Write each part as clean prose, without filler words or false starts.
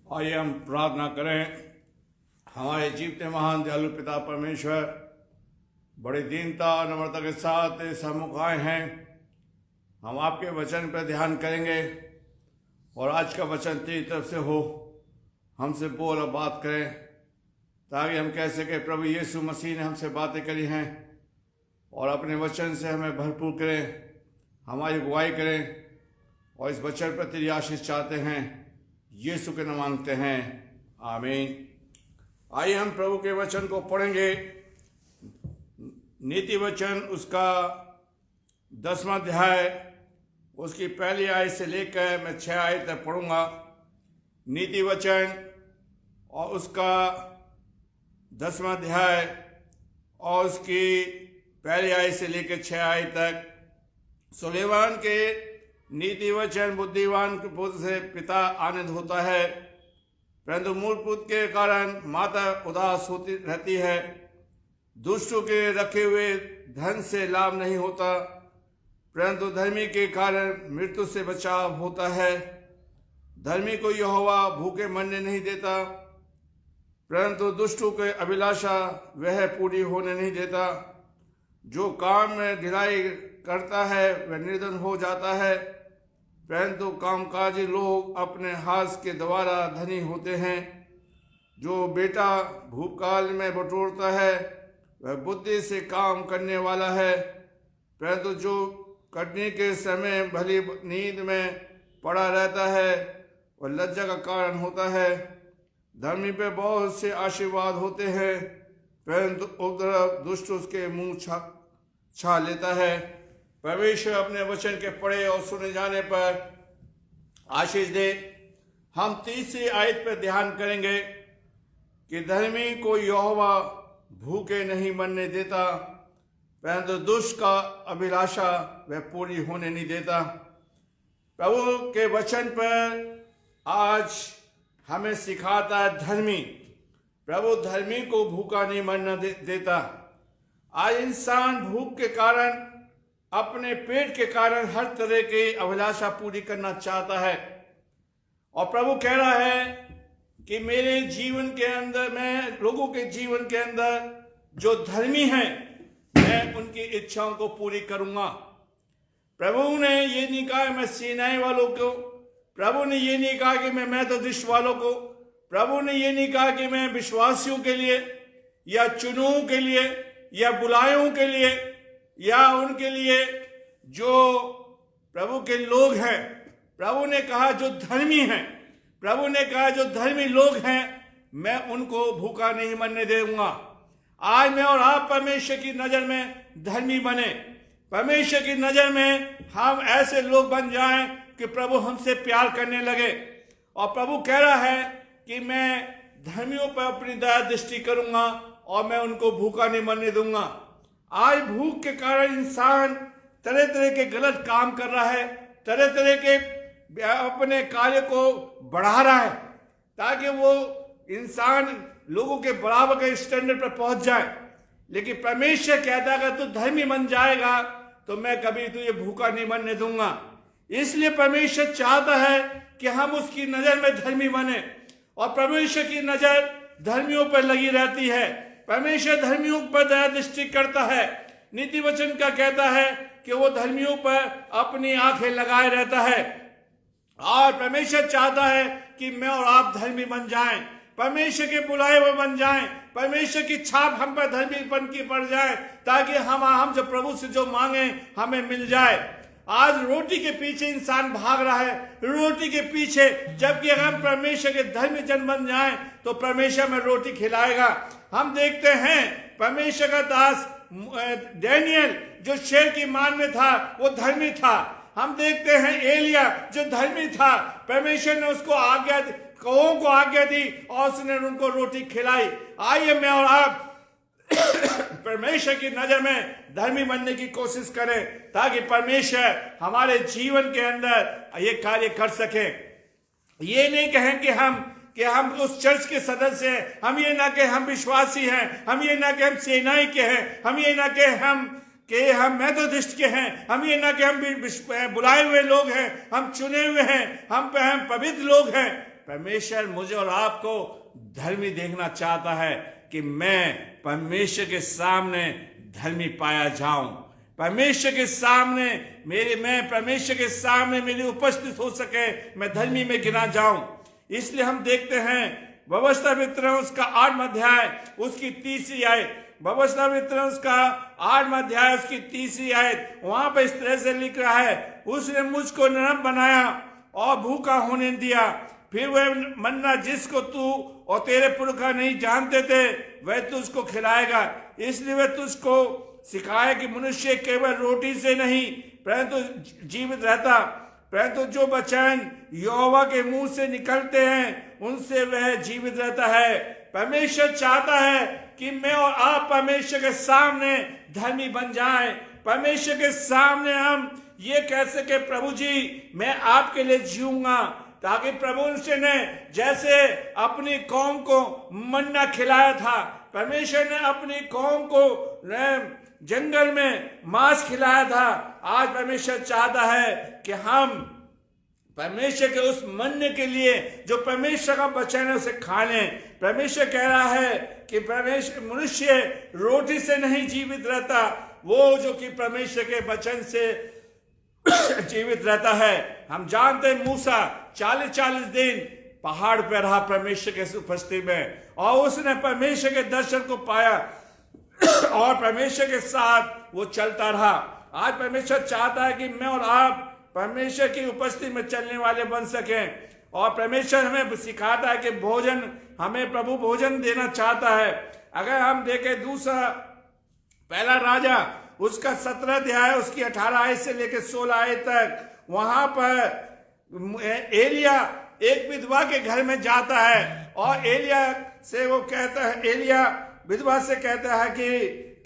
आइए हम प्रार्थना करें। हमारे जीवते महान दयालु पिता परमेश्वर, बड़ी दीनता और नम्रता के साथ सम्मुख आए हैं। हम आपके वचन पर ध्यान करेंगे और आज का वचन तेरी तरफ से हो। हमसे बोल और बात करें ताकि हम कह सके प्रभु यीशु मसीह ने हमसे बातें करी हैं और अपने वचन से हमें भरपूर करें, हमारी अगुवाई करें और इस वचन पर तेरी आशीष चाहते हैं। यीशु के नाम मांगते हैं, आमीन। आइए हम प्रभु के वचन को पढ़ेंगे। नीति वचन उसका 10वां अध्याय, उसकी पहली आयत से लेकर मैं 6 आयत तक पढ़ूंगा। नीति वचन और उसका 10वां अध्याय और उसकी पहली आयत से लेकर 6 आयत तक। सुलेमान के नीति वचन बुद्धिवान के पुत्र से पिता आनंद होता है, परंतु मूल पुत्र के कारण माता उदास होती रहती है। दुष्टों के रखे हुए धन से लाभ नहीं होता, परंतु धर्मी के कारण मृत्यु से बचाव होता है। धर्मी को यहोवा भूखे मरने नहीं देता, परंतु दुष्टों के अभिलाषा वह पूरी होने नहीं देता। जो काम में ढिलाई करता है वह निर्धन हो जाता है, परंतु कामकाजी लोग अपने हाथ के द्वारा धनी होते हैं। जो बेटा भूकाल में बटोरता है वह बुद्धि से काम करने वाला है, परंतु जो कटनी के समय भली नींद में पड़ा रहता है वह लज्जा का कारण होता है। धर्मी पे बहुत से आशीर्वाद होते हैं, परंतु उपद्रव दुष्ट उसके मुंह छा लेता है। परमेश्वर अपने वचन के पढ़े और सुने जाने पर आशीष दे। हम तीसरी आयत पर ध्यान करेंगे कि धर्मी को यहोवा भूखे नहीं मरने देता, परंतु दुष्ट का अभिलाषा वह पूरी होने नहीं देता। प्रभु के वचन पर आज हमें सिखाता है धर्मी। प्रभु धर्मी को भूखा नहीं मरना देता। आज इंसान भूख के कारण, अपने पेट के कारण हर तरह की अभिलाषा पूरी करना चाहता है, और प्रभु कह रहा है कि मेरे जीवन के अंदर, मैं लोगों के जीवन के अंदर जो धर्मी हैं मैं उनकी इच्छाओं को पूरी करूंगा। प्रभु ने ये नहीं कहा मैं सेनाएं वालों को, प्रभु ने ये नहीं कहा कि मैं मेथोडिस्ट वालों को, प्रभु ने ये नहीं कहा कि मैं विश्वासियों के लिए या चुनुओं के लिए या बुलायों के लिए या उनके लिए जो प्रभु के लोग हैं। प्रभु ने कहा जो धर्मी हैं, प्रभु ने कहा जो धर्मी लोग हैं मैं उनको भूखा नहीं मरने दूंगा। आज मैं और आप परमेश्वर की नजर में धर्मी बने, परमेश्वर की नजर में हम ऐसे लोग बन जाएं कि प्रभु हमसे प्यार करने लगे। और प्रभु कह रहा है कि मैं धर्मियों पर अपनी दया दृष्टि करूंगा और मैं उनको भूखा नहीं मरने दूंगा। आज भूख के कारण इंसान तरह तरह के गलत काम कर रहा है, तरह तरह के अपने कार्य को बढ़ा रहा है ताकि वो इंसान लोगों के बराबर के स्टैंडर्ड पर पहुंच जाए। लेकिन परमेश्वर कहता है अगर तू धर्मी बन जाएगा तो मैं कभी तुझे भूखा नहीं मरने दूंगा। इसलिए परमेश्वर चाहता है कि हम उसकी नजर में धर्मी बने, और परमेश्वर की नजर धर्मियों पर लगी रहती है। परमेश्वर धर्मियों पर दया दृष्टि करता है। नीति वचन का कहता है कि वो धर्मियों पर अपनी आंखें लगाए रहता है, और परमेश्वर चाहता है कि मैं और आप धर्मी बन जाएं, परमेश्वर के बुलाए हुए बन जाएं, परमेश्वर की छाप हम पर धर्मीपन की पड़ जाए ताकि हम जो प्रभु से जो मांगे हमें मिल जाए। आज रोटी के पीछे इंसान भाग रहा है, रोटी के पीछे, जबकि अगर हम परमेश्वर के धर्मी जन बन जाएं तो परमेश्वर में रोटी खिलाएगा। हम देखते हैं परमेश्वर का दास डैनियल जो शेर की मान में था वो धर्मी था। हम देखते हैं एलिया जो धर्मी था, परमेश्वर ने उसको आज्ञा, कौओं को आज्ञा दी और उसने उनको रोटी खिलाई। आइए मैं और आप परमेश्वर की नजर में धर्मी बनने की कोशिश करें ताकि परमेश्वर हमारे जीवन के अंदर ये कार्य कर सके। ये नहीं कहें कि हम उस चर्च के सदस्य हैं, हम ये ना कहें हम विश्वासी हैं, हम ये ना कहें हम सेनाई के हैं, हम ये ना कहें हम मेथोडिस्ट के हैं, हम ये ना कि हम बुलाए हुए लोग हैं, हम चुने हुए हैं, हम पवित्र लोग हैं। परमेश्वर मुझे और आपको धर्मी देखना चाहता है कि मैं परमेश्वर के सामने धर्मी पाया जाऊं, परमेश्वर के सामने मैं परमेश्वर के सामने मेरी उपस्थित हो सके, मैं धर्मी में गिना जाऊं। इसलिए हम देखते हैं व्यवस्था वितरण उसका 8वां अध्याय उसकी 3री आयत, व्यवस्था वितरण उसका 8वां अध्याय उसकी 3री आयत, वहां पर इस तरह से लिख रहा है, उसने मुझको नरम बनाया और भूखा होने दिया, फिर वह मन्ना जिसको तू और तेरे पुरखा नहीं जानते थे वह तुझको खिलाएगा। इसलिए वह तुझको सिखाए कि मनुष्य केवल रोटी से नहीं परंतु जीवित रहता, परंतु जो वचन यहोवा के मुंह से निकलते हैं उनसे वह जीवित रहता है। परमेश्वर चाहता है कि मैं और आप परमेश्वर के सामने धर्मी बन जाएं, परमेश्वर के सामने हम ये कह सके, प्रभु जी मैं आपके लिए जीऊंगा, ताकि प्रभु ने जैसे अपनी कौम को मन्ना खिलाया था, परमेश्वर ने अपनी कौम को जंगल में मांस खिलाया था, आज परमेश्वर चाहता है कि हम परमेश्वर के उस मन्ने के लिए जो परमेश्वर का वचन है उसे खा लें। परमेश्वर कह रहा है कि परमेश्वर मनुष्य रोटी से नहीं जीवित रहता, वो जो कि परमेश्वर के वचन से जीवित रहता है। हम जानते हैं मूसा 40 दिन पहाड़ पर रहा परमेश्वर के उपस्थिति में, और उसने परमेश्वर के दर्शन को पाया और परमेश्वर के साथ वो चलता रहा। आज परमेश्वर चाहता है कि मैं और आप परमेश्वर की उपस्थिति में चलने वाले बन सकें, और परमेश्वर हमें सिखाता है कि भोजन हमें प्रभु भोजन देना चाहता है। अगर हम देखें दूसरा पहला राजा उसका 17 अध्याय उसकी 18 आयत से लेकर 16 आयत तक, वहां पर एलिया एक विधवा के घर में जाता है और एलिया से वो कहता है, एलिया विधवा से कहता है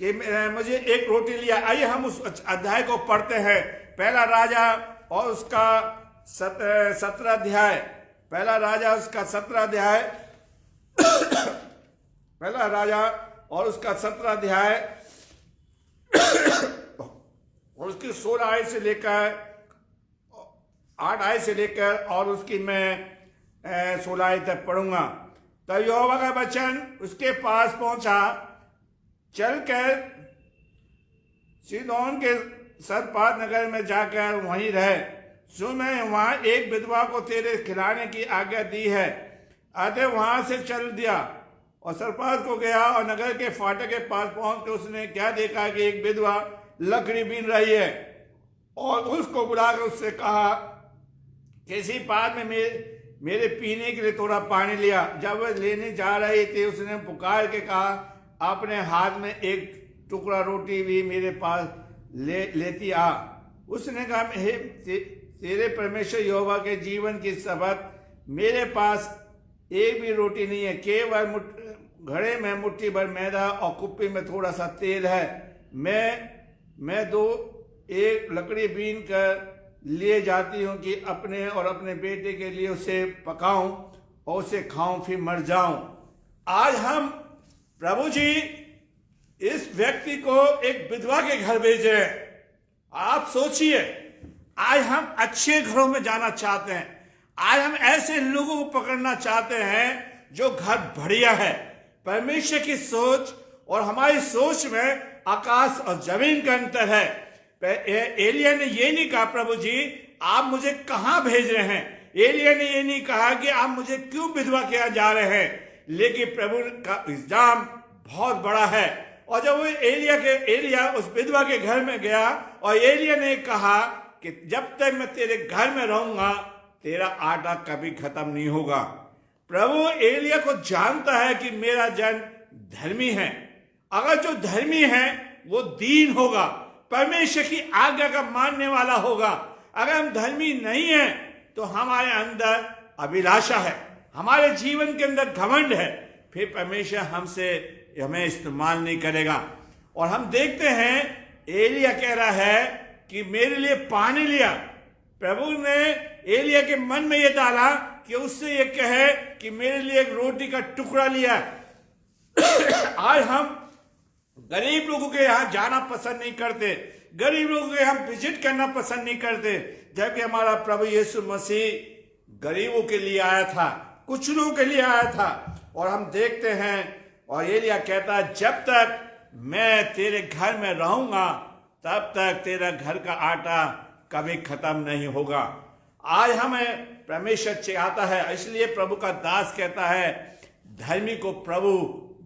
कि मुझे एक रोटी लिया। आइए हम उस अध्याय को पढ़ते हैं। पहला राजा और उसका 17 अध्याय, पहला राजा उसका 17 अध्याय पहला राजा और उसका 17 अध्याय और उसकी 16 आयत से लेकर 8 आयत से लेकर और उसकी मैं 16 आयत तक पढ़ूंगा। तब यहोवा का वचन उसके पास पहुंचा, चलकर सीदोन के सरपात नगर में जाकर वहीं रहे, सो मैं वहां एक विधवा को तेरे खिलाने की आज्ञा दी है। अतः वहां से चल दिया और सरपात को गया, और नगर के फाटक के पास पहुंचकर उसने क्या देखा कि एक विधवा लकड़ी बीन रही है, और उसको बुलाकर उससे कहा, किसी पात में मेरे पीने के लिए थोड़ा पानी लिया। जब वह लेने जा रही थी उसने पुकार के कहा, अपने हाथ में एक टुकड़ा रोटी भी मेरे पास लेती आ। उसने कहा, हे तेरे परमेश्वर यहोवा के जीवन की शपथ, मेरे पास एक भी रोटी नहीं है, केवल घड़े में मुट्ठी भर मैदा और कुप्पी में थोड़ा सा तेल है। मैं एक लकड़ी बीन कर लिए जाती हूँ कि अपने और अपने बेटे के लिए उसे पकाऊं और उसे खाऊं, फिर मर जाऊं। आज हम प्रभु जी इस व्यक्ति को एक विधवा के घर भेजे हैं। आप सोचिए, आज हम अच्छे घरों में जाना चाहते हैं, आज हम ऐसे लोगों को पकड़ना चाहते हैं जो घर बढ़िया है। परमेश्वर की सोच और हमारी सोच में आकाश और जमीन का अंतर है। एलिया ने ये नहीं कहा, प्रभु जी आप मुझे कहां भेज रहे हैं। एलिया ने ये नहीं कहा कि आप मुझे क्यों विधवा किया जा रहे हैं, लेकिन प्रभु का इल्जाम बहुत बड़ा है। और जब वो एलिया उस विधवा के घर में गया और एलिया ने कहा कि जब तक मैं तेरे घर में रहूंगा तेरा आटा कभी खत्म नहीं होगा। प्रभु एलिया को जानता है कि मेरा जन धर्मी है। अगर जो धर्मी है वो दीन होगा, परमेश्वर की आज्ञा का मानने वाला होगा। अगर हम धर्मी नहीं हैं तो हमारे अंदर अभिलाषा है, हमारे जीवन के अंदर घमंड है, फिर परमेश्वर हमें इस्तेमाल नहीं करेगा। और हम देखते हैं एलिया कह रहा है कि मेरे लिए पानी लिया। प्रभु ने एलिया के मन में यह डाला कि उससे ये कहे कि मेरे लिए एक रोटी का टुकड़ा लिया। आज हम गरीब लोगों के यहाँ जाना पसंद नहीं करते, गरीब लोगों के हम विजिट करना पसंद नहीं करते, जबकि हमारा प्रभु यीशु मसीह गरीबों के लिए आया था, कुछ लोगों के लिए आया था। और हम देखते हैं, और एलिया कहता है जब तक मैं तेरे घर में रहूंगा तब तक तेरा घर का आटा कभी खत्म नहीं होगा। आज हमें परमेश्वर चाहता है, इसलिए प्रभु का दास कहता है धर्मी को प्रभु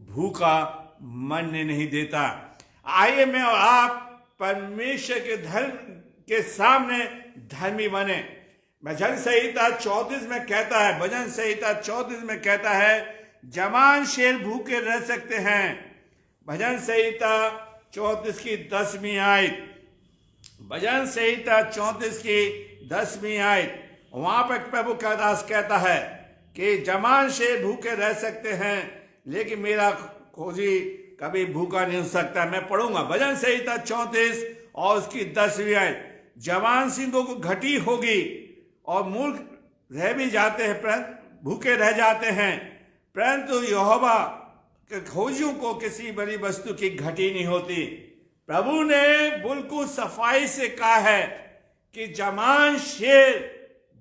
भूखा मरने नहीं देता। आइए मैं और आप परमेश्वर के धर्म के सामने धर्मी बने। भजन संहिता 34 में कहता है, भजन संहिता 34 में कहता है जवान शेर भूखे रह सकते हैं। भजन संहिता 34 की 10वीं आयत, भजन संहिता 34 की 10वीं आयत, वहां पर प्रभु का दास कहता है कि जवान शेर भूखे रह सकते हैं लेकिन मेरा खोजी कभी भूखा नहीं हो सकता। मैं पढ़ूंगा भजन संहिता 34 और उसकी 10वीं आयत। जवान सिंहों को घटी होगी और मूर्ख रह भी जाते हैं, परंतु भूखे रह जाते हैं, परंतु यहोवा के खोजियों को किसी बड़ी वस्तु की घटी नहीं होती। प्रभु ने बिल्कुल सफाई से कहा है कि जवान शेर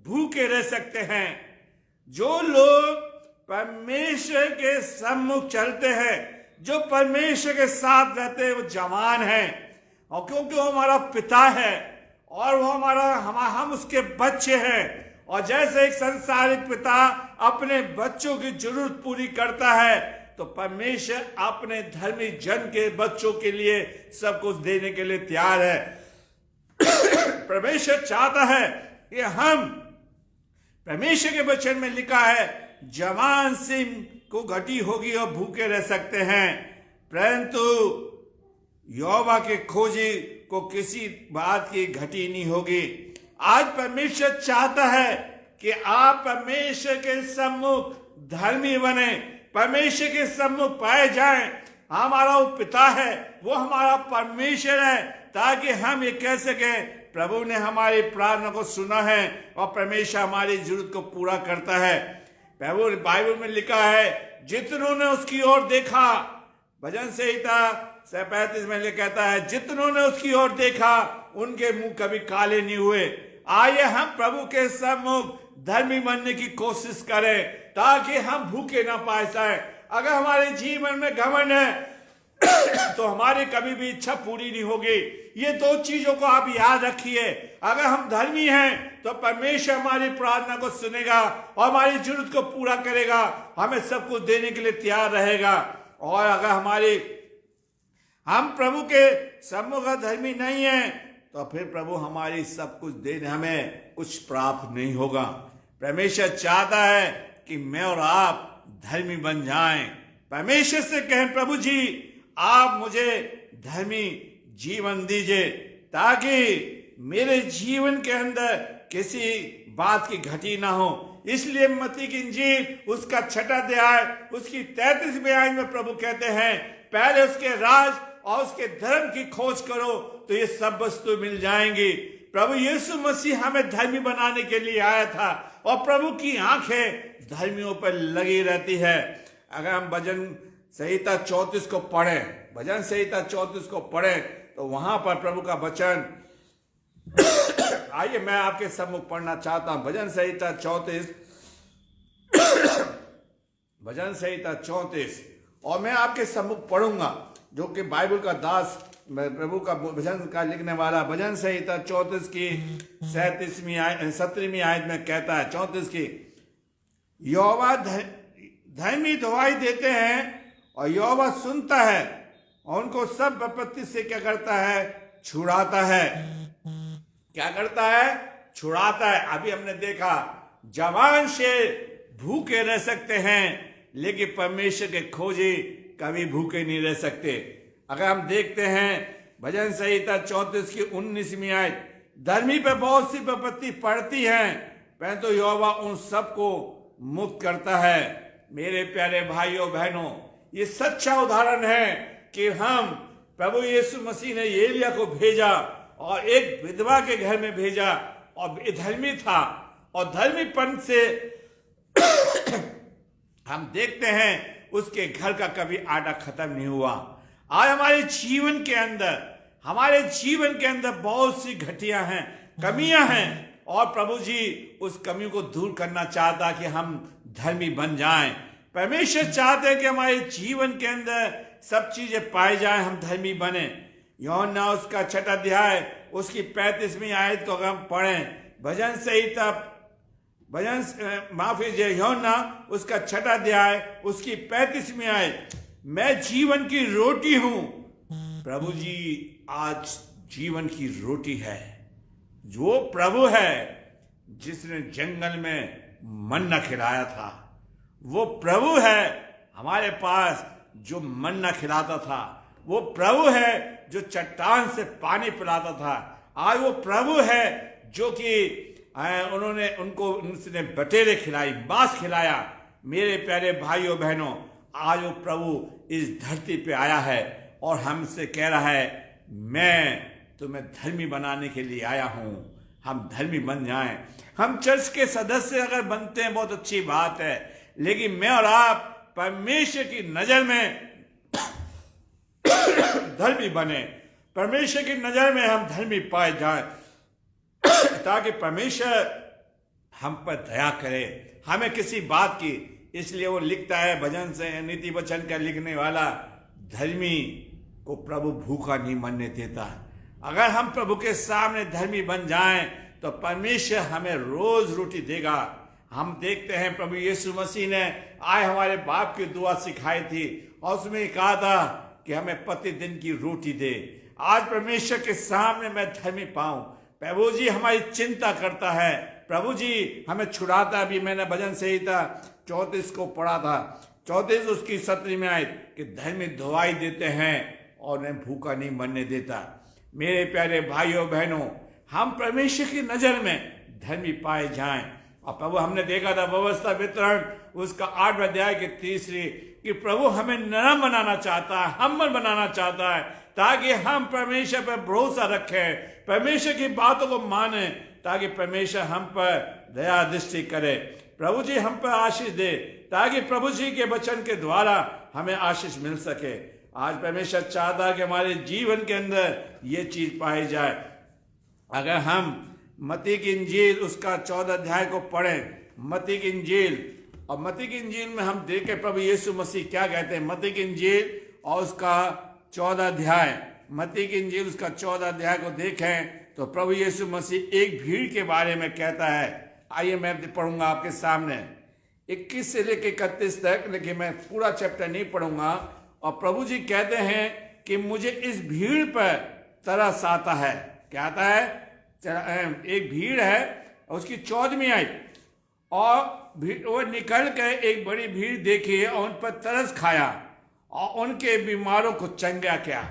भूखे रह सकते हैं। जो लोग परमेश्वर के सम्मुख चलते हैं, जो परमेश्वर के साथ रहते हैं, वो जवान हैं। और क्योंकि वो हमारा पिता है और वो हम उसके बच्चे हैं। और जैसे एक संसारिक पिता अपने बच्चों की जरूरत पूरी करता है, तो परमेश्वर अपने धर्मी जन के बच्चों के लिए सब कुछ देने के लिए तैयार है। परमेश्वर चाहता है कि हम, परमेश्वर के वचन में लिखा है जवान सिंह को घटी होगी और भूखे रह सकते हैं, परंतु यहोवा के खोजी को किसी बात की घटी नहीं होगी। आज परमेश्वर चाहता है कि आप परमेश्वर के सम्मुख धर्मी बने, परमेश्वर के सम्मुख पाए जाएं। हमारा वो पिता है, वो हमारा परमेश्वर है, ताकि हम ये कह सके प्रभु ने हमारी प्रार्थना को सुना है और परमेश्वर हमारी जरूरत को पूरा करता है। प्रभु बाइबल में लिखा है जितनों ने उसकी ओर देखा, भजन संहिता 35 में कहता है जितनों ने उसकी ओर देखा उनके मुंह कभी काले नहीं हुए। आइए हम प्रभु के सम्मुख धर्मी बनने की कोशिश करें ताकि हम भूखे ना पाए जाएं। अगर हमारे जीवन में घमंड है तो हमारी कभी भी इच्छा पूरी नहीं होगी। ये दो चीजों को आप याद रखिए। अगर हम धर्मी हैं तो परमेश्वर हमारी प्रार्थना को सुनेगा और हमारी जरूरत को पूरा करेगा, हमें सब कुछ देने के लिए तैयार रहेगा। और अगर हम प्रभु के सम्मुख धर्मी नहीं है तो फिर प्रभु हमारी सब कुछ देने हमें कुछ प्राप्त नहीं होगा। परमेश्वर चाहता है कि मैं और आप धर्मी बन जाएं। परमेश्वर से कहें प्रभु जी आप मुझे धर्मी जीवन दीजिए ताकि मेरे जीवन के अंदर किसी बात की घटी ना हो। इसलिए मत्ती की इंजील उसका 6वां अध्याय उसकी 33वीं आयत में प्रभु कहते हैं पहले उसके राज और उसके धर्म की खोज करो तो ये सब वस्तु मिल जाएंगी। प्रभु यीशु मसीह हमें धर्मी बनाने के लिए आया था और प्रभु की आंखें धर्मियों पर लगी रहती है। अगर हम भजन संहिता 34 को पढ़ें, भजन संहिता 34 को पढ़ें तो वहां पर प्रभु का वचन आइए मैं आपके सम्मुख पढ़ना चाहता हूं। भजन संहिता 34, भजन संहिता 34 और मैं आपके सम्मुख पढ़ूंगा जो कि बाइबल का दास प्रभु का भजन का लिखने वाला भजन संहिता 34 की 17वीं आयत में कहता है 34 की यहोवा धर्मी दुहाई देते हैं और यहोवा सुनता है और उनको सब विपत्ति से क्या करता है छुड़ाता है। क्या करता है छुड़ाता है। अभी हमने देखा जवान शेर भूखे रह सकते हैं लेकिन परमेश्वर के खोजी कभी भूखे नहीं रह सकते। अगर हम देखते हैं भजन संहिता 34 की 19वीं आयत धर्मी पे बहुत सी विपत्ति पड़ती हैं परंतु तो यहोवा उन सबको मुक्त करता है। मेरे प्यारे भाइयों बहनों ये सच्चा उदाहरण है कि हम प्रभु यीशु मसीह ने एलिया को भेजा और एक विधवा के घर में भेजा और धर्मी था और धर्मीपन से हम देखते हैं उसके घर का कभी आटा खत्म नहीं हुआ। आज हमारे जीवन के अंदर बहुत सी घटियां हैं, कमियां हैं, और प्रभु जी उस कमी को दूर करना चाहता कि हम धर्मी बन जाएं। परमेश्वर चाहते हैं कि हमारे जीवन के अंदर सब चीजें पाई जाएं, हम धर्मी बने। यूहन्ना उसका 6 अध्याय उसकी 35वीं आयत को अगर हम पढ़ें, भजन संहिता यूहन्ना उसका 6 अध्याय उसकी 35वीं आयत, मैं जीवन की रोटी हूं। प्रभु जी आज जीवन की रोटी है, जो प्रभु है जिसने जंगल में मन्ना खिलाया था, वो प्रभु है हमारे पास जो मन्ना खिलाता था, वो प्रभु है जो चट्टान से पानी पिलाता था। आज वो प्रभु है जो कि उनसे बटेरे खिलाई, मांस खिलाया। मेरे प्यारे भाइयों बहनों, आज वो प्रभु इस धरती पे आया है और हमसे कह रहा है, मैं तुम्हें धर्मी बनाने के लिए आया हूं, हम धर्मी बन जाएं। हम चर्च के सदस्य अगर बनते हैं बहुत अच्छी बात है, लेकिन मैं और आप परमेश्वर की नजर में धर्मी बने, परमेश्वर की नजर में हम धर्मी पाए जाएं, ताकि परमेश्वर हम पर दया करे, हमें किसी बात की। इसलिए वो लिखता है भजन से, नीति वचन का लिखने वाला, धर्मी को प्रभु भूखा नहीं मरने देता। अगर हम प्रभु के सामने धर्मी बन जाएं तो परमेश्वर हमें रोज रोटी देगा। हम देखते हैं प्रभु यीशु मसीह ने आए हमारे बाप की दुआ सिखाई थी और उसमें कहा था कि हमें प्रतिदिन की रोटी दे। आज परमेश्वर के सामने मैं धर्मी पाऊं। प्रभु जी हमारी चिंता करता है, प्रभु जी हमें छुड़ाता भी। मैंने भजन संहिता 34 को पढ़ा था, 34 उसकी 17 में आए कि धर्मी दुआई देते हैं और उन्हें भूखा नहीं मरने देता। मेरे प्यारे भाइयों बहनों, हम परमेश्वर की नजर में धर्मी पाए जाएं। और प्रभु हमने देखा था व्यवस्था वितरण उसका 8 अध्याय के 3 कि प्रभु हमें नरम बनाना चाहता है, हम्बल बनाना चाहता है, ताकि हम परमेश्वर पर भरोसा रखें, परमेश्वर की बातों को माने, ताकि परमेश्वर हम पर दया दृष्टि करे, प्रभु जी हम पर आशीष दे, ताकि प्रभु जी के वचन के द्वारा हमें आशीष मिल सके। आज परमेश्वर चाहता है कि हमारे जीवन के अंदर ये चीज पाई जाए। अगर हम मत्ती की इंजील उसका 14 अध्याय को पढ़ें, मत्ती की इंजील, और मत्ती की इंजील में हम देखें प्रभु यीशु मसीह क्या कहते हैं। मत्ती की इंजील और उसका 14 अध्याय, मत्ती की इंजील उसका 14 अध्याय को देखें तो प्रभु यीशु मसीह एक भीड़ के बारे में कहता है। आइए मैं पढ़ूंगा आपके सामने 21 से लेकर 31 तक, लेकिन मैं पूरा चैप्टर नहीं पढ़ूंगा। और प्रभु जी कहते हैं कि मुझे इस भीड़ पर तरस आता है। क्या आता है? एक भीड़ है उसकी 14वीं आयत, और वो निकल कर एक बड़ी भीड़ देखी और उन पर तरस खाया और उनके बीमारों को चंगा किया।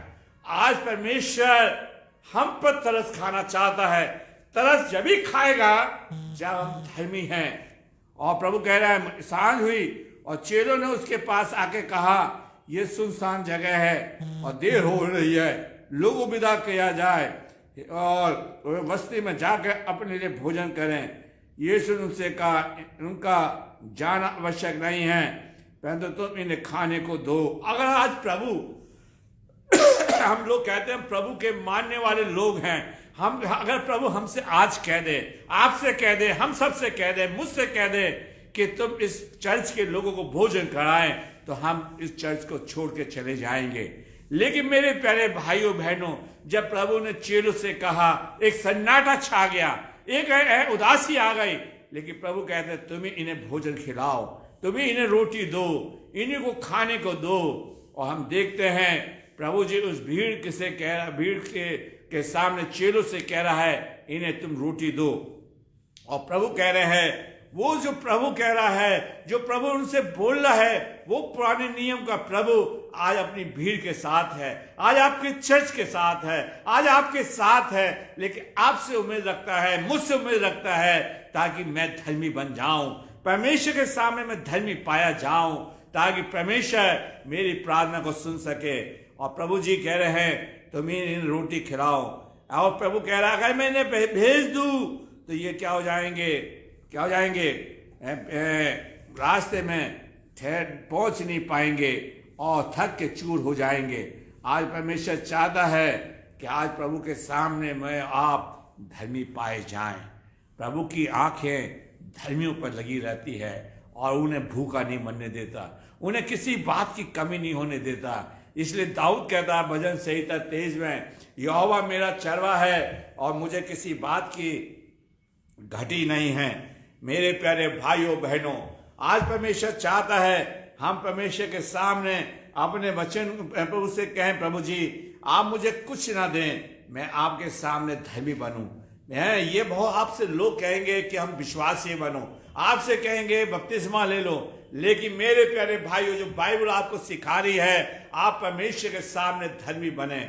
आज परमेश्वर हम पर तरस खाना चाहता है। तरस जब भी खाएगा जब हम धर्मी हैं। और प्रभु कह रहा है, सांझ हुई और चेलों ने उसके पास आके कहा, ये सुनसान जगह है और देर हो रही है, लोगों विदा किया जाए और बस्ती में जाकर अपने लिए भोजन करें। यीशु ने उनसे कहा, उनका जाना आवश्यक नहीं है, परंतु तुम इन्हें खाने को दो। अगर आज प्रभु हम लोग कहते हैं प्रभु के मानने वाले लोग हैं, हम अगर प्रभु हमसे आज कह दे, आपसे कह दे, हम सबसे कह दे, मुझसे कह दे कि तुम इस चर्च के लोगों को भोजन कराएं, तो हम इस चर्च को छोड़ के चले जाएंगे। लेकिन मेरे प्यारे भाइयों बहनों, जब प्रभु ने चेलों से कहा, एक सन्नाटा छा गया, एक उदासी आ गई, लेकिन प्रभु कहते तुम ही इन्हें भोजन खिलाओ, तुम ही इन्हें रोटी दो, इन्हीं को खाने को दो। और हम देखते हैं प्रभु जी उस भीड़ से कह रहा, भीड़ के सामने चेलों से कह रहा है, इन्हें तुम रोटी दो। और प्रभु कह रहे हैं, वो जो प्रभु कह रहा है, जो प्रभु उनसे बोल रहा है, वो पुराने नियम का प्रभु आज अपनी भीड़ के साथ है, आज आपके चर्च के साथ है, आज आपके साथ है। लेकिन आपसे उम्मीद रखता है, मुझसे उम्मीद रखता है, ताकि मैं धर्मी बन जाऊं, परमेश्वर के सामने मैं धर्मी पाया जाऊं, ताकि परमेश्वर मेरी प्रार्थना को सुन सके। और प्रभु जी कह रहे हैं, तुम इन्हें रोटी खिलाओ। और प्रभु कह रहा है, अगर मैं इन्हें भेज दूं तो ये क्या हो जाएंगे, क्या हो जाएंगे, रास्ते में पहुंच नहीं पाएंगे और थक के चूर हो जाएंगे। आज परमेश्वर चाहता है कि आज प्रभु के सामने मैं आप धर्मी पाए जाएं। प्रभु की आंखें धर्मियों पर लगी रहती है और उन्हें भूखा नहीं मरने देता, उन्हें किसी बात की कमी नहीं होने देता। इसलिए दाऊद कहता है भजन संहिता 23 में, यहोवा मेरा चरवा है और मुझे किसी बात की घटी नहीं है। मेरे प्यारे भाइयों बहनों, आज परमेश्वर चाहता है हम परमेश्वर के सामने अपने वचन प्रभु से कहें, प्रभु जी आप मुझे कुछ ना दें, मैं आपके सामने धर्मी बनूं। ये बहुत आपसे लोग कहेंगे कि हम विश्वासी बनो, आपसे कहेंगे बपतिस्मा ले लो, लेकिन मेरे प्यारे भाइयों जो बाइबल आपको सिखा रही है, आप परमेश्वर के सामने धर्मी बने।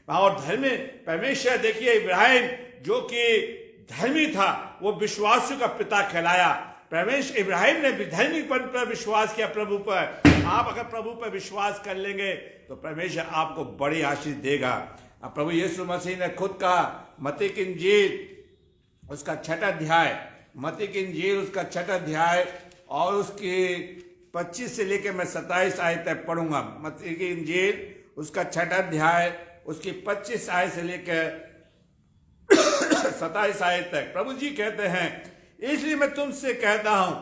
और धर्मी परमेश्वर, देखिए इब्राहिम जो कि धर्मी था वो विश्वासियों का पिता कहलाया। परमेश्वर इब्राहिम ने धर्मीपन पर विश्वास किया प्रभु पर। आप अगर प्रभु पर विश्वास कर लेंगे तो परमेश्वर आपको बड़ी आशीष देगा। अब प्रभु यीशु मसीह ने खुद कहा, मत्ती की इंजील उसका 6 अध्याय, मत्ती की इंजील उसका 6 अध्याय और उसकी 25 से लेकर मैं 27 आयत तक पढ़ूंगा। मत्ती की इंजील उसका 6 अध्याय उसकी 25 आयत से लेकर 27 आयत तक प्रभु जी कहते हैं, इसलिए मैं तुमसे कहता हूं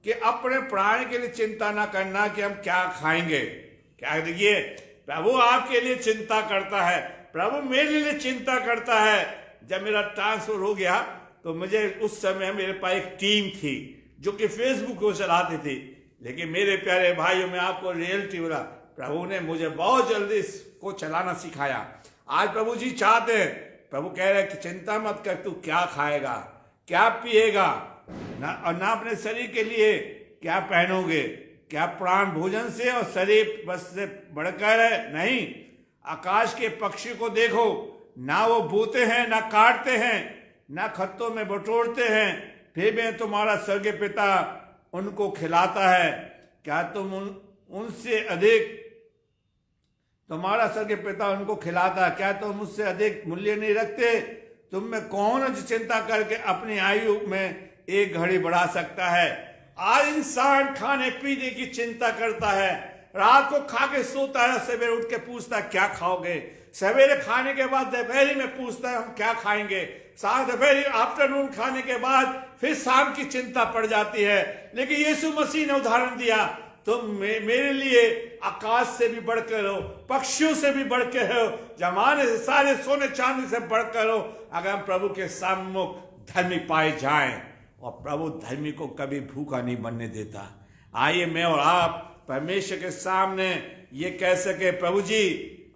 कि अपने प्राण के लिए चिंता ना करना कि हम क्या खाएंगे। क्या देखिए, प्रभु आपके लिए चिंता करता है, प्रभु मेरे लिए चिंता करता है। जब मेरा ट्रांसफर हो गया तो मुझे उस समय मेरे पास एक टीम थी जो कि फेसबुक को चलाती थी, लेकिन मेरे प्यारे भाइयों में आपको रियलिटी बोला, प्रभु ने मुझे बहुत जल्दी इसको चलाना सिखाया। आज प्रभु जी चाहते हैं, प्रभु कह रहे हैं कि चिंता मत कर, तू क्या खाएगा, क्या पिएगा ना, और ना अपने शरीर के लिए क्या पहनोगे। क्या प्राण भोजन से और शरीर बस से बढ़कर है? नहीं। आकाश के पक्षी को देखो, ना वो बोते हैं ना काटते हैं ना खत्तों में बटोरते हैं, फिर भी तुम्हारा स्वर्गीय पिता उनको खिलाता है। क्या तुम उनसे अधिक, तुम्हारा स्वर्गीय पिता उनको खिलाता है, क्या तुम मुझसे अधिक मूल्य नहीं रखते? तुम में कौन है जो चिंता करके अपनी आयु में एक घड़ी बढ़ा सकता है? आज इंसान खाने पीने की चिंता करता है, रात को खा के सोता है, सवेरे उठ के पूछता है क्या खाओगे, सवेरे खाने के बाद दोपहर में पूछता है हम क्या खाएंगे, दोपहर आफ्टरनून खाने के बाद फिर शाम की चिंता पड़ जाती है। लेकिन यीशु मसीह ने उदाहरण दिया, तुम मेरे लिए आकाश से भी बढ़कर हो, पक्षियों से भी बढ़कर हो, जमाने से सारे सोने चांदी से बढ़कर हो। अगर हम प्रभु के सम्मुख धर्मी पाए जाएं, और प्रभु धर्मी को कभी भूखा नहीं बनने देता। आइए मैं और आप परमेश्वर के सामने ये कह सके, प्रभु जी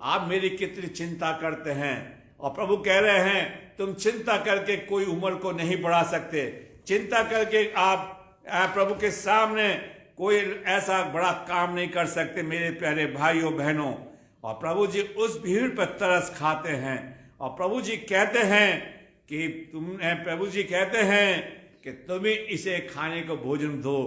आप मेरी कितनी चिंता करते हैं। और प्रभु कह रहे हैं तुम चिंता करके कोई उम्र को नहीं बढ़ा सकते, चिंता करके आप प्रभु के सामने कोई ऐसा बड़ा काम नहीं कर सकते मेरे प्यारे भाइयों बहनों। और प्रभु जी उस भीड़ पर तरस खाते हैं, और प्रभु जी कहते हैं कि प्रभु जी कहते हैं कि तुम ही इसे खाने को भोजन दो,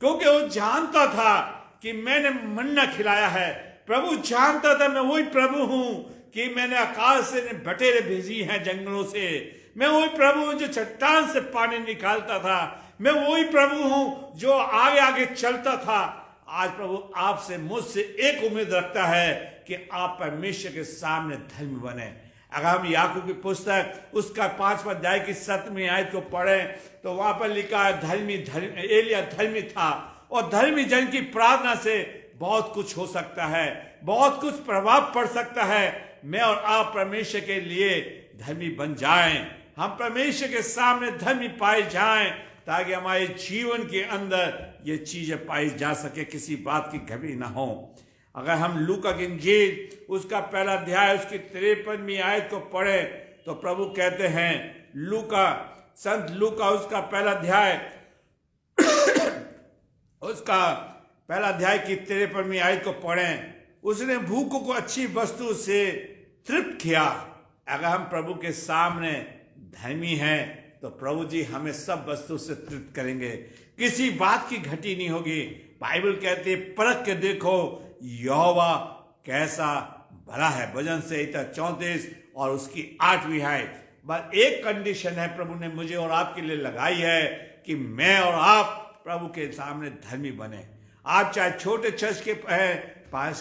क्योंकि वो जानता था कि मैंने मन्ना खिलाया है। प्रभु जानता था मैं वही प्रभु हूं कि मैंने आकाश से बटेरे भेजी हैं जंगलों से, मैं वही प्रभु हूं जो चट्टान से पानी निकालता था, मैं वही प्रभु हूं जो आगे आगे चलता था। आज प्रभु आपसे मुझसे एक उम्मीद रखता है कि आप परमेश्वर के सामने धर्मी बने। अगर हम याकूब की पुस्तक उसका 5वां अध्याय की 7वीं आयत को पढ़ें तो वहां पर लिखा है एलिया धर्मी था, और धर्मी जन की प्रार्थना से बहुत कुछ हो सकता है, बहुत कुछ प्रभाव पड़ सकता है। मैं और आप परमेश्वर के लिए धर्मी बन जाएं, हम परमेश्वर के सामने धर्मी पाए जाएं, ताकि हमारे जीवन के अंदर ये चीजें पाई जा सके, किसी बात की कमी ना हो। अगर हम लूका की इंजील उसका 1 अध्याय उसकी 53वीं आयत को पढ़े तो प्रभु कहते हैं, संत लूका उसका 1 अध्याय उसका 1 अध्याय की 53वीं आयत को पढ़ें, उसने भूखों को अच्छी वस्तु से तृप्त किया। अगर हम प्रभु के सामने धर्मी हैं तो प्रभु जी हमें सब वस्तु से तृप्त करेंगे, किसी बात की घटी नहीं होगी। बाइबल कहती है परख के देखो यहोवा कैसा भला है, भजन संहिता 34 और उसकी 8वीं आयत। बस एक कंडीशन है प्रभु ने मुझे और आपके लिए लगाई है कि मैं और आप प्रभु के सामने धर्मी बने। आप चाहे छोटे चर्च के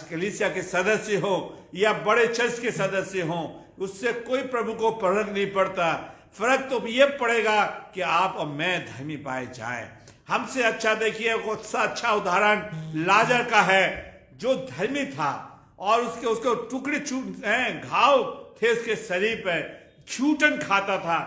कलीसिया के सदस्य हो या बड़े चर्च के सदस्य हो, उससे कोई प्रभु को फर्क नहीं पड़ता। फर्क तो ये पड़ेगा कि आप और मैं धर्मी पाए जाए। हमसे अच्छा देखिए, उससे अच्छा उदाहरण लाजर का है, जो धर्मी था और उसको टुकड़े घाव थे उसके शरीर पे, छूटन खाता था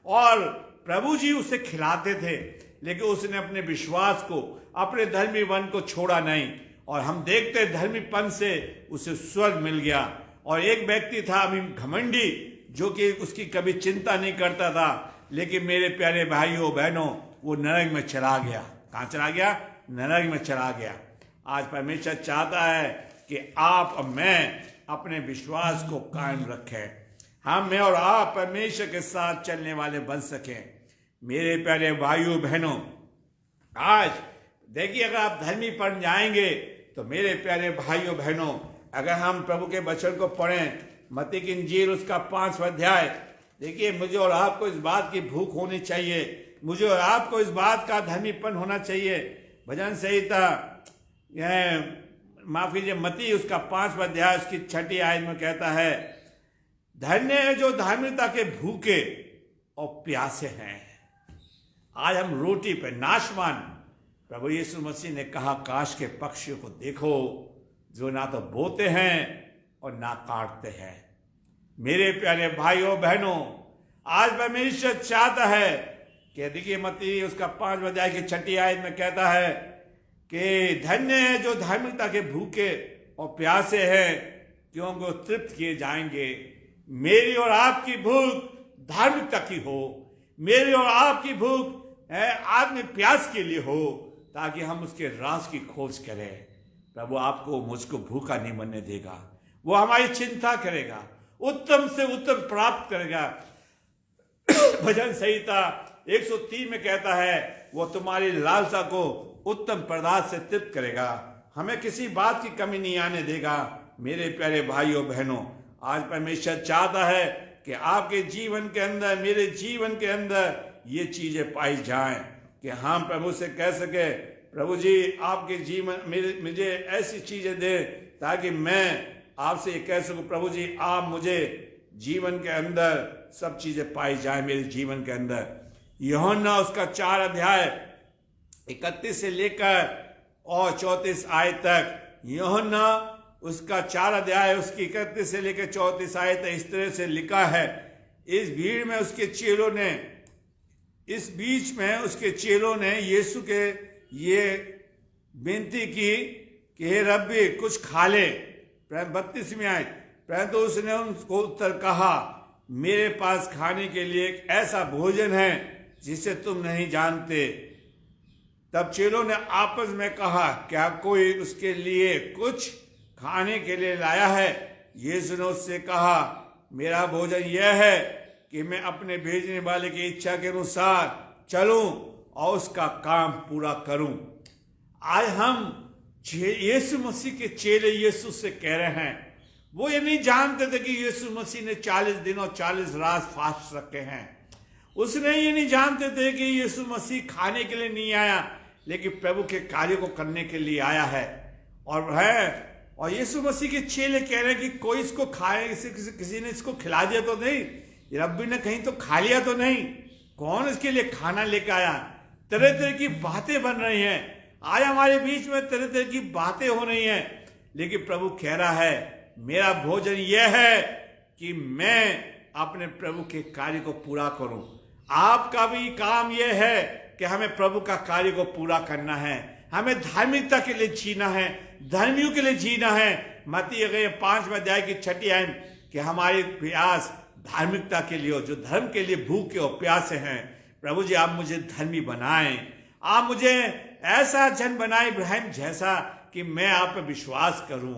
और प्रभु जी उसे खिलाते थे, लेकिन उसने अपने विश्वास को, अपने धर्मीपन को छोड़ा नहीं। और हम देखते हैं धर्मीपन से उसे स्वर्ग मिल गया। और एक व्यक्ति था अभी घमंडी, जो कि उसकी कभी चिंता नहीं करता था, लेकिन मेरे प्यारे भाइयों बहनों, वो नरक में चला गया। कहाँ चला गया? नरक में चला गया। आज परमेश्वर चाहता है कि आप और मैं अपने विश्वास को कायम रखें, हम मैं और आप परमेश्वर के साथ चलने वाले बन सकें। मेरे प्यारे भाइयों बहनों, आज देखिए, अगर आप धर्मी बन जाएंगे तो मेरे प्यारे भाइयों बहनों, अगर हम प्रभु के वचन को पढ़ें, मत्ती की इंजील उसका 5वां अध्याय, देखिए, मुझे और आपको इस बात की भूख होनी चाहिए, मुझे और आपको इस बात का धर्मीपन होना चाहिए। भजन संहिता, माफ कीजिए, मत्ती उसका 5वां अध्याय उसकी 6ठी आयत में कहता है, धन्य है जो धार्मिकता के भूखे और प्यासे हैं। आज हम रोटी पे नाशवान, प्रभु यीशु मसीह ने कहा, काश के पक्षियों को देखो, जो ना तो बोते हैं और ना काटते हैं। मेरे प्यारे भाइयों बहनों, आज परमेश्वर चाहता है कि देखिए, मत्ती उसका 5वां अध्याय की 6ठी आयत में कहता है कि धन्य है जो धार्मिकता के भूखे और प्यासे हैं, क्योंकि वो तृप्त किए जाएंगे। मेरी और आपकी भूख धार्मिकता की हो, मेरी और आपकी भूख आत्म प्यास के लिए हो, ताकि हम उसके राज की खोज करें। प्रभु आपको मुझको भूखा नहीं बनने देगा, वो हमारी चिंता करेगा, उत्तम से उत्तम प्राप्त करेगा। भजन संहिता 103 में कहता है, वो तुम्हारी लालसा को उत्तम पदार्थ से तृप्त करेगा, हमें किसी बात की कमी नहीं आने देगा। मेरे प्यारे भाइयों बहनों, आज परमेश्वर चाहता है कि आपके जीवन के अंदर, मेरे जीवन के अंदर ये चीजें पाई जाएं कि हम प्रभु से कह सके, प्रभु जी आपके जीवन मुझे ऐसी चीजें दे, ताकि मैं आपसे ये कह सकूं, प्रभु जी आप मुझे जीवन के अंदर सब चीजें पाई जाए मेरे जीवन के अंदर। यूहन्ना उसका 4 अध्याय 31 से लेकर और 34 आयत तक, यूहन्ना उसका 4 अध्याय उसकी 31 से लेकर 34 आयत इस तरह से लिखा है, इस भीड़ में उसके चेलों ने, इस बीच में उसके चेलों ने यीशु के ये विनती की कि हे रब्बी कुछ खा ले। 32वीं आयत, परंतु उसने उनको उत्तर कहा, मेरे पास खाने के लिए एक ऐसा भोजन है जिसे तुम नहीं जानते। तब चेलों ने आपस में कहा, क्या कोई उसके लिए कुछ खाने के लिए लाया है? यीशु ने उससे कहा, मेरा भोजन यह है कि मैं अपने भेजने वाले की इच्छा के अनुसार चलूं और उसका काम पूरा करूं। आज हम यीशु मसीह के चेले यीशु से कह रहे हैं, वो ये नहीं जानते थे कि यीशु मसीह ने 40 दिन और 40 रात फास्ट रखे हैं। उसने ये नहीं जानते थे कि यीशु मसीह खाने के लिए नहीं आया, लेकिन प्रभु के कार्य को करने के लिए आया है। और यीशु मसीह के चेले कह रहे हैं कि कोई इसको खाए, किसी ने इसको खिला दिया तो नहीं, रब्बी ने कहीं तो खा लिया तो नहीं, कौन इसके लिए खाना लेकर आया? तरह तरह की बातें बन रही हैं आज हमारे बीच में, तरह तरह की बातें हो रही हैं, लेकिन प्रभु कह रहा है, मेरा भोजन यह है कि मैं अपने प्रभु के कार्य को पूरा करूं। आपका भी काम यह है कि हमें प्रभु का कार्य को पूरा करना है, हमें धार्मिकता के लिए जीना है, धर्मियों के लिए जीना है। मत्ती 5वें अध्याय की 6ठी आयत कि हमारी प्रयास धार्मिकता के लिए हो, जो धर्म के लिए भूखे और प्यासे हैं। प्रभु जी आप मुझे धर्मी बनाएं, आप मुझे ऐसा जन बनाए इब्राहिम जैसा कि मैं आप पर विश्वास करूं।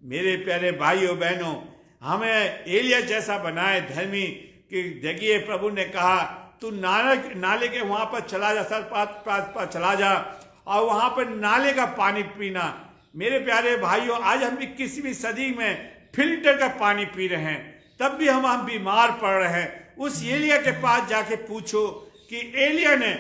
मेरे प्यारे भाइयों बहनों, हमें एलिया जैसा बनाए धर्मी, कि देखिए प्रभु ने कहा तू नाले के वहां पर चला जा, सर पास चला जा और वहां पर नाले का पानी पीना। मेरे प्यारे भाइयों, आज हम 21वीं सदी में फिल्टर का पानी पी रहे हैं, तब भी हम बीमार पड़ रहे हैं। उस एलिया के पास जाके पूछो कि एलिया ने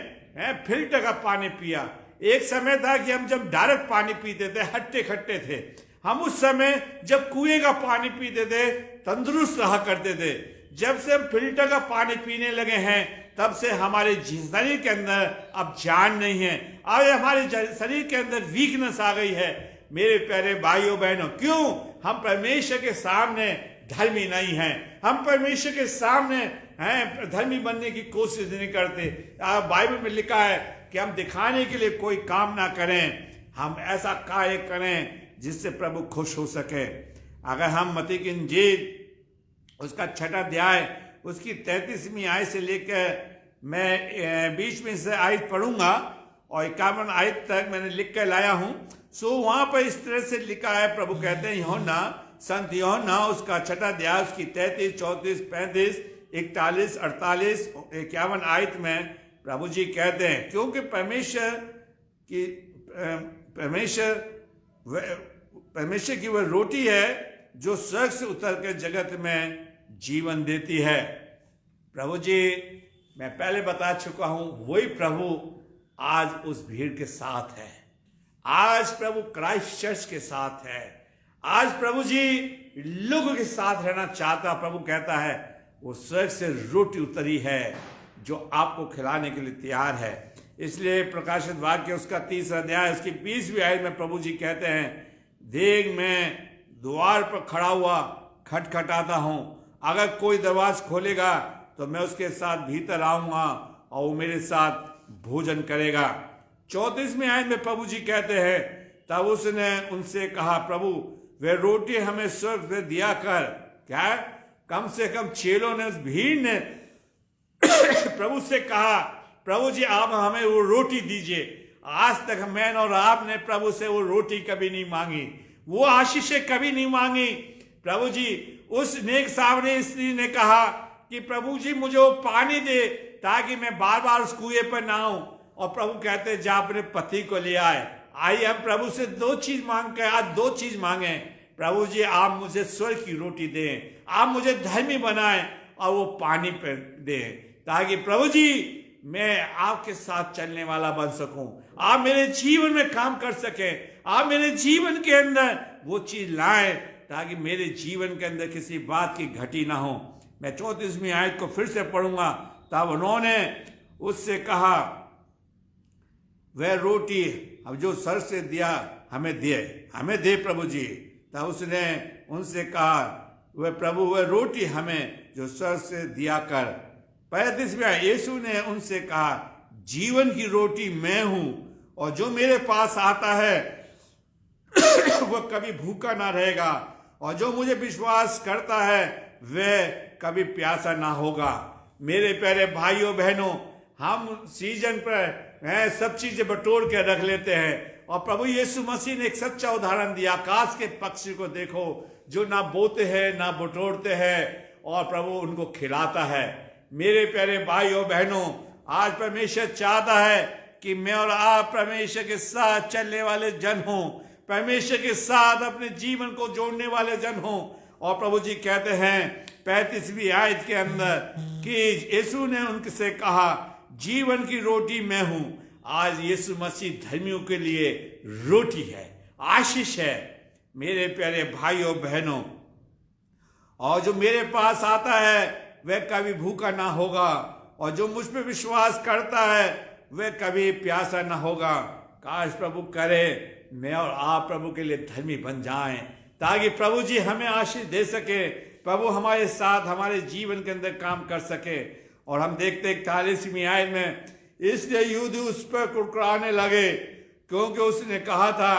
फिल्टर का पानी पिया। एक समय था कि हम जब डायरेक्ट पानी पीते थे, हट्टे खट्टे थे। हम उस समय जब कुएं का पानी पीते थे तंदुरुस्त रहा करते थे। जब से हम फिल्टर का पानी पीने लगे हैं तब से हमारे शरीर के अंदर अब जान नहीं है, अब हमारे शरीर के अंदर वीकनेस आ गई है। मेरे प्यारे भाइयों बहनों, क्यों? हम परमेश्वर के सामने धर्मी नहीं हैं, हम परमेश्वर के सामने हैं धर्मी बनने की कोशिश नहीं करते। बाइबल में लिखा है कि हम दिखाने के लिए कोई काम ना करें, हम ऐसा कार्य करें जिससे प्रभु खुश हो सके। अगर हम मत्ती की इंजील उसका 6वां अध्याय उसकी 33वीं आयत से लेकर मैं बीच में से आयत पढ़ूंगा और 51 आयत तक मैंने लिख कर लाया हूं। सो वहां पर इस तरह से लिखा है, प्रभु कहते हैं यूहन्ना, संत यूहन्ना उसका 6वां अध्याय उसकी 33, 34, 35, 41, 48, 51 आयत में प्रभु जी कहते हैं, क्योंकि परमेश्वर की वह रोटी है जो स्वर्ग से उतर कर जगत में जीवन देती है। प्रभु जी, मैं पहले बता चुका हूं, वही प्रभु आज उस भीड़ के साथ है, आज प्रभु क्राइस्ट चर्च के साथ है, आज प्रभु जी लोगों के साथ रहना चाहता। प्रभु कहता है वो स्वर्ग से रोटी उतरी है जो आपको खिलाने के लिए तैयार है। इसलिए प्रकाशित वाक्य उसका 3रा अध्याय उसकी 20वीं आयत में प्रभु जी कहते हैं, देख मैं द्वार पर खड़ा हुआ खटखटाता हूं, अगर कोई दरवाजा खोलेगा तो मैं उसके साथ भीतर आऊंगा और वो मेरे साथ भोजन करेगा। 34वीं आयत में प्रभु जी कहते हैं, तब उसने उनसे कहा, प्रभु वह रोटी हमें स्वर्ग से दिया कर। क्या? कम से कम चेलों ने, उस भीड़ ने प्रभु से कहा, प्रभु जी आप हमें वो रोटी दीजिए। आज तक मैं और आपने प्रभु से वो रोटी कभी नहीं मांगी, वो आशीषें कभी नहीं मांगी। प्रभु जी, उस नेक सावरी स्त्री ने कहा कि प्रभु जी मुझे वो पानी दे ताकि मैं बार बार उस कुएं पर ना आऊं। और प्रभु कहते जा अपने पति को ले आए। आइए हम प्रभु से 2 चीज मांग के आज 2 चीज मांगे। प्रभु जी आप मुझे स्वर्ग की रोटी दें, आप मुझे धर्मी बनाएं और वो पानी पे दें, ताकि प्रभु जी मैं आपके साथ चलने वाला बन सकूं, आप मेरे जीवन में काम कर सकें, आप मेरे जीवन के अंदर वो चीज लाएं ताकि मेरे जीवन के अंदर किसी बात की घटी ना हो। मैं 34वीं आयत को फिर से पढ़ूंगा। तब उन्होंने उससे कहा, वह रोटी अब जो सर से दिया हमें दे प्रभु जी। तब उसने उनसे कहा, वह प्रभु वह रोटी हमें जो सर से दिया कर। 35वीं आयत, यीशु ने उनसे कहा, जीवन की रोटी मैं हूं और जो मेरे पास आता है वह कभी भूखा ना रहेगा और जो मुझे विश्वास करता है वह कभी प्यासा ना होगा। मेरे प्यारे भाइयों बहनों, हम सीजन पर सब चीजें बटोर के रख लेते हैं और प्रभु यीशु मसीह ने एक सच्चा उदाहरण दिया। आकाश के पक्षी को देखो जो ना बोते हैं ना बटोरते हैं और प्रभु उनको खिलाता है। मेरे प्यारे भाइयों बहनों, आज परमेश्वर चाहता है कि मैं और आप परमेश्वर के साथ चलने वाले जन हों, परमेश्वर के साथ अपने जीवन को जोड़ने वाले जन हों। और प्रभु जी कहते हैं 35वीं आयत के अंदर कि यीशु ने उनसे कहा, जीवन की रोटी मैं हूं। आज यीशु मसीह धर्मियों के लिए रोटी है, आशीष है। मेरे प्यारे भाइयों बहनों, और जो मेरे पास आता है वह कभी भूखा ना होगा और जो मुझ पर विश्वास करता है वह कभी प्यासा ना होगा। काश प्रभु करे मैं और आप प्रभु के लिए धर्मी बन जाएं ताकि प्रभु जी हमें आशीष दे सके, प्रभु हमारे साथ हमारे जीवन के अंदर काम कर सके। और हम देखते 41वीं आयत में, इसलिए यहूदी उस पर कुड़कुड़ाने लगे क्योंकि उसने कहा था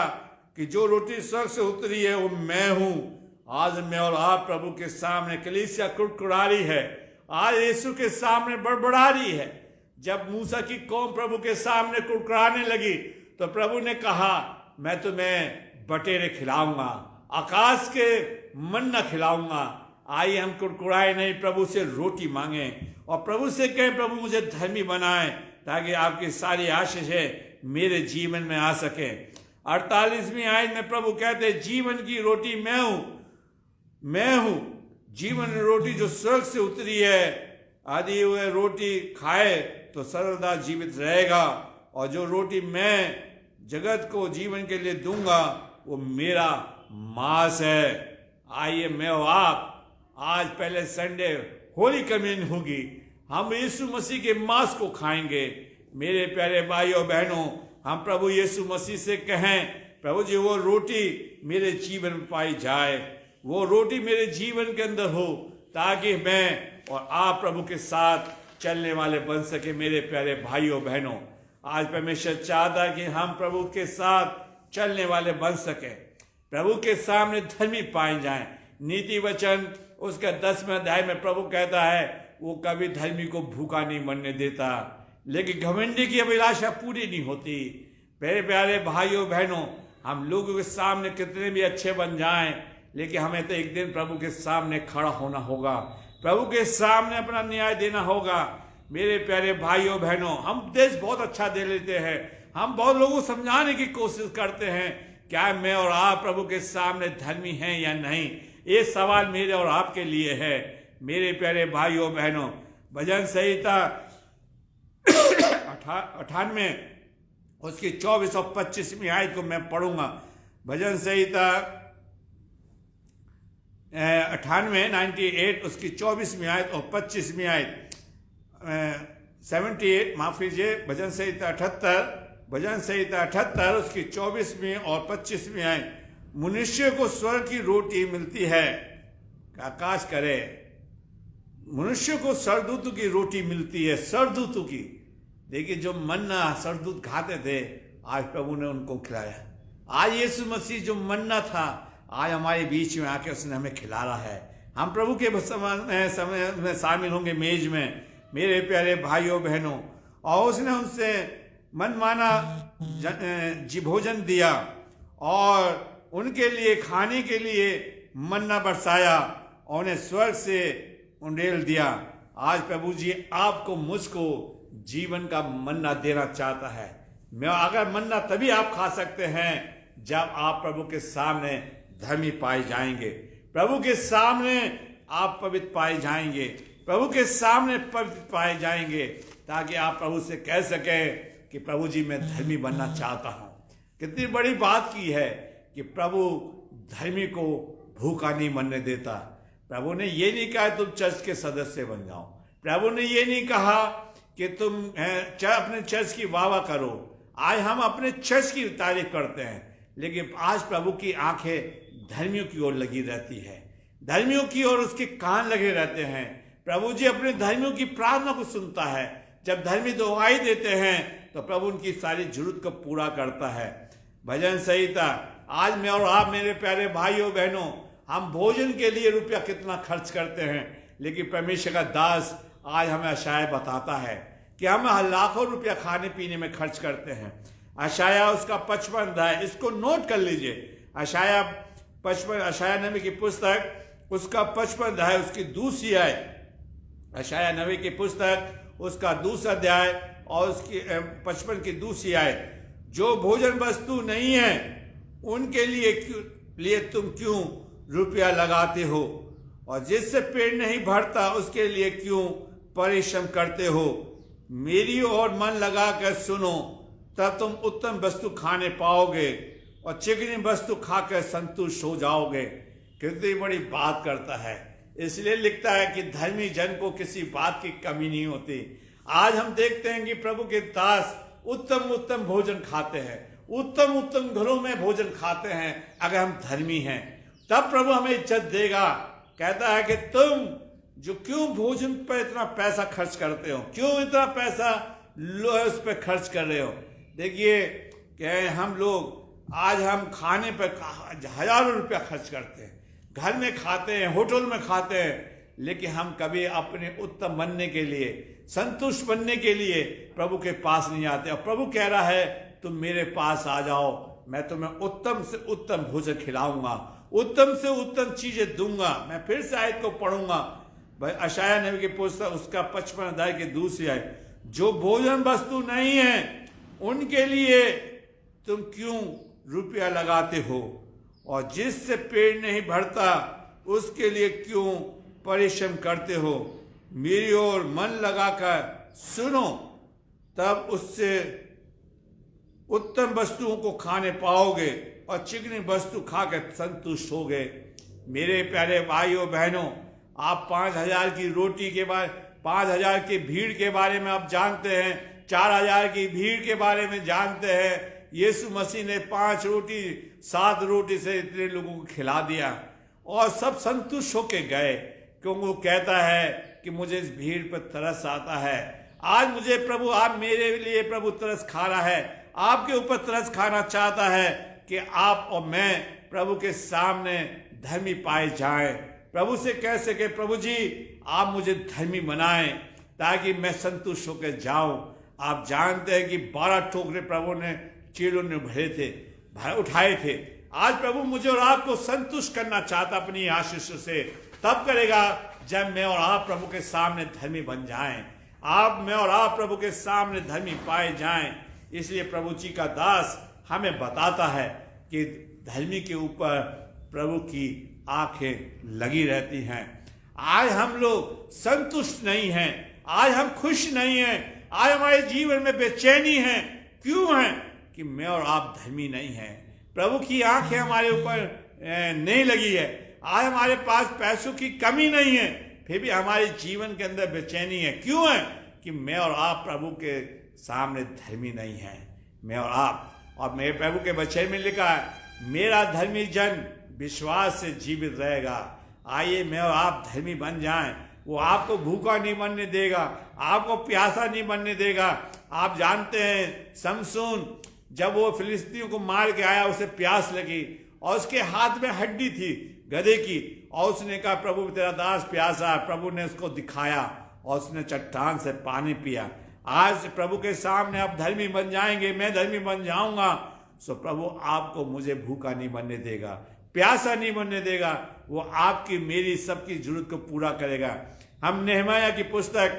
कि जो रोटी स्वर्ग से उतरी है वो मैं हूं। आज मैं और आप प्रभु के सामने कलीसिया कुड़कुड़ा रही है, आज यीशु के सामने बड़बड़ा रही है। जब मूसा की कौम प्रभु के सामने कुड़कुड़ाने लगी तो प्रभु ने कहा, मैं तुम्हें बटेरे खिलाऊंगा, आकाश के मन्ना खिलाऊंगा। आइए हम कुड़कुड़ाए नहीं, प्रभु से रोटी मांगे और प्रभु से कहें, प्रभु मुझे धर्मी बनाए ताकि आपकी सारी आशीषें मेरे जीवन में आ सके। 48वीं आयत में प्रभु कहते हैं, जीवन की रोटी मैं हूं, जीवन रोटी जो स्वर्ग से उतरी है, यदि वह रोटी खाए तो सर्वदा जीवित रहेगा और जो रोटी मैं जगत को जीवन के लिए दूंगा वो मेरा मांस है। आइए मैं और आप आज पहले संडे होली कम्युनियन होगी, हम यीशु मसीह के मांस को खाएंगे। मेरे प्यारे भाइयों बहनों, हम प्रभु यीशु मसीह से कहें, प्रभु जी वो रोटी मेरे जीवन में पाई जाए, वो रोटी मेरे जीवन के अंदर हो, ताकि मैं और आप प्रभु के साथ चलने वाले बन सके। मेरे प्यारे भाइयों बहनों, आज परमेश्वर चाहता है कि हम प्रभु के साथ चलने वाले बन सके, प्रभु के सामने धर्मी पाए जाएं। नीति वचन उसका 10वें अध्याय में प्रभु कहता है वो कभी धर्मी को भूखा नहीं मरने देता, लेकिन घमंडी की अभिलाषा पूरी नहीं होती। मेरे प्यारे भाइयों बहनों, हम लोगों के सामने कितने भी अच्छे बन जाएं, लेकिन हमें तो एक दिन प्रभु के सामने खड़ा होना होगा, प्रभु के सामने अपना न्याय देना होगा। मेरे प्यारे भाइयों बहनों, हम देश बहुत अच्छा दे लेते हैं, हम बहुत लोगों को समझाने की कोशिश करते हैं, क्या मैं और आप प्रभु के सामने धर्मी हैं या नहीं? ये सवाल मेरे और आपके लिए है। मेरे प्यारे भाइयों बहनों, भजन संहिता 98 उसकी 24 और 25वीं आयत को मैं पढ़ूंगा। भजन संहिता 98 उसकी 24वीं आयत और 25वीं आयत, 78 माफ कीजिए, भजन संहिता 78 उसकी 24वीं और 25वीं आयत। मनुष्य को स्वर्ग की रोटी मिलती है, आकाश करे, मनुष्य को सरदूत की रोटी मिलती है, सरदूत की। देखिए जो मन्ना सरदूत खाते थे, आज प्रभु ने उनको खिलाया। आज यीशु मसीह जो मन्ना था, आज हमारे बीच में आके उसने हमें खिला रहा है। हम प्रभु के समय में शामिल होंगे मेज में, मेरे प्यारे भाइयों बहनों, और उसने उनसे मनमाना भोजन दिया और उनके लिए खाने के लिए मन्ना बरसाया और उन्हें स्वर्ग से उंडेल दिया। आज प्रभु जी आपको मुझको जीवन का मन्ना देना चाहता है। मैं अगर मन्ना तभी आप खा सकते हैं जब आप प्रभु के सामने धर्मी पाए जाएंगे, प्रभु के सामने आप पवित्र पाए जाएंगे, प्रभु के सामने पवित्र पाए जाएंगे, ताकि आप प्रभु से कह सकें कि प्रभु जी मैं धर्मी बनना चाहता हूं। कितनी बड़ी बात की है कि प्रभु धर्मी को भूखा नहीं मरने देता। प्रभु ने ये नहीं कहा तुम चर्च के सदस्य बन जाओ, प्रभु ने ये नहीं कहा कि तुम अपने चर्च की वाह करो। आज हम अपने चर्च की तारीफ करते हैं, लेकिन आज प्रभु की आंखें धर्मियों की ओर लगी रहती है, धर्मियों की ओर उसके कान लगे रहते हैं। प्रभु जी अपने धर्मियों की प्रार्थना को सुनता है। जब धर्मी दुआई देते हैं तो प्रभु उनकी सारी जरूरत को पूरा करता है। भजन संहिता, आज मैं और आप मेरे प्यारे भाइयों बहनों, हम भोजन के लिए रुपया कितना खर्च करते हैं, लेकिन परमेश्वर का दास आज हमें अशाया बताता है कि हम लाखों रुपया खाने पीने में खर्च करते हैं। अशाया उसका 55 अध्याय, इसको नोट कर लीजिए। अशाया 55, अशाया नबी की पुस्तक उसका 55 अध्याय उसकी दूसरी आयत, अशाया नबी की पुस्तक उसका दूसरा अध्याय और उसकी 55 की दूसरी आयत। जो भोजन वस्तु नहीं है उनके लिए तुम क्यों रुपया लगाते हो, और जिससे पेट नहीं भरता उसके लिए क्यों परिश्रम करते हो। मेरी ओर मन लगाकर सुनो, तब तुम उत्तम वस्तु खाने पाओगे और चिकनी वस्तु खाकर संतुष्ट हो जाओगे। कितनी बड़ी बात करता है। इसलिए लिखता है कि धर्मी जन को किसी बात की कमी नहीं होती। आज हम देखते हैं कि प्रभु के दास उत्तम उत्तम भोजन खाते हैं, उत्तम उत्तम घरों में भोजन खाते हैं। अगर हम धर्मी हैं तब प्रभु हमें इज्जत देगा। कहता है कि तुम जो क्यों भोजन पर इतना पैसा खर्च करते हो, क्यों इतना पैसा उस पर खर्च कर रहे हो। देखिए क्या हम लोग आज हम खाने पर हजारों रुपया खर्च करते हैं, घर में खाते हैं, होटल में खाते हैं, लेकिन हम कभी अपने उत्तम बनने के लिए, संतुष्ट बनने के लिए प्रभु के पास नहीं आते। और प्रभु कह रहा है तुम मेरे पास आ जाओ, मैं तुम्हें उत्तम से उत्तम भोजन खिलाऊंगा, उत्तम से उत्तम चीजें दूंगा। मैं फिर से आयत को पढ़ूंगा, भाई अशाया नबी की पुस्तक उसका 55 अध्याय की दूसरी आयत। जो भोजन वस्तु नहीं है उनके लिए तुम क्यों रुपया लगाते हो, और जिससे पेट नहीं भरता उसके लिए क्यों परिश्रम करते हो। मेरी ओर मन लगाकर सुनो, तब उससे उत्तम वस्तुओं को खाने पाओगे और चिकनी वस्तु खाकर संतुष्ट होगे। मेरे प्यारे भाइयों बहनों, आप 5,000 की रोटी के बारे 5,000 की भीड़ के बारे में आप जानते हैं, 4,000 की भीड़ के बारे में जानते हैं। यीशु मसीह ने 5 रोटी 7 रोटी से इतने लोगों को खिला दिया और सब संतुष्ट होके गए, क्योंकि वो कहता है कि मुझे इस भीड़ पर तरस आता है। आज मुझे प्रभु, आप मेरे लिए प्रभु तरस खा रहा है, आपके ऊपर तरस खाना चाहता है कि आप और मैं प्रभु के सामने धर्मी पाए जाएं। प्रभु से कह सके, प्रभु जी आप मुझे धर्मी बनाएं ताकि मैं संतुष्ट होकर जाऊं। आप जानते हैं कि 12 टोकरे प्रभु ने चेलों ने उठाए थे। आज प्रभु मुझे और आपको संतुष्ट करना चाहता अपनी आशीष से, तब करेगा जब मैं और आप प्रभु के सामने धर्मी बन जाएं। मैं और आप प्रभु के सामने धर्मी पाए जाएं। इसलिए प्रभु जी का दास हमें बताता है कि धर्मी के ऊपर प्रभु की आंखें लगी रहती हैं। आज हम लोग संतुष्ट नहीं हैं, आज हम खुश नहीं हैं, आज हमारे जीवन में बेचैनी है। क्यों है? कि मैं और आप धर्मी नहीं हैं। प्रभु की आंखें हमारे ऊपर नहीं लगी है। आज हमारे पास पैसों की कमी नहीं है, फिर भी हमारे जीवन के अंदर बेचैनी है। क्यों है? कि मैं और आप प्रभु के सामने धर्मी नहीं हैं। मैं और आप, और मेरे प्रभु के वचन में लिखा है, मेरा धर्मी जन विश्वास से जीवित रहेगा। आइए मैं और आप धर्मी बन जाएं। वो आपको भूखा नहीं बनने देगा, आपको प्यासा नहीं बनने देगा। आप जानते हैं समसून जब वो फिलिस्तीनियों को मार के आया, उसे प्यास लगी और उसके हाथ में हड्डी थी गधे की, और उसने कहा प्रभु तेरा दास प्यासा है। प्रभु ने उसको दिखाया और उसने चट्टान से पानी पिया। आज प्रभु के सामने आप धर्मी बन जाएंगे, मैं धर्मी बन जाऊंगा, सो प्रभु आपको मुझे भूखा नहीं बनने देगा, प्यासा नहीं बनने देगा। वो आपकी मेरी सबकी जरूरत को पूरा करेगा। हम नेहमाया की पुस्तक,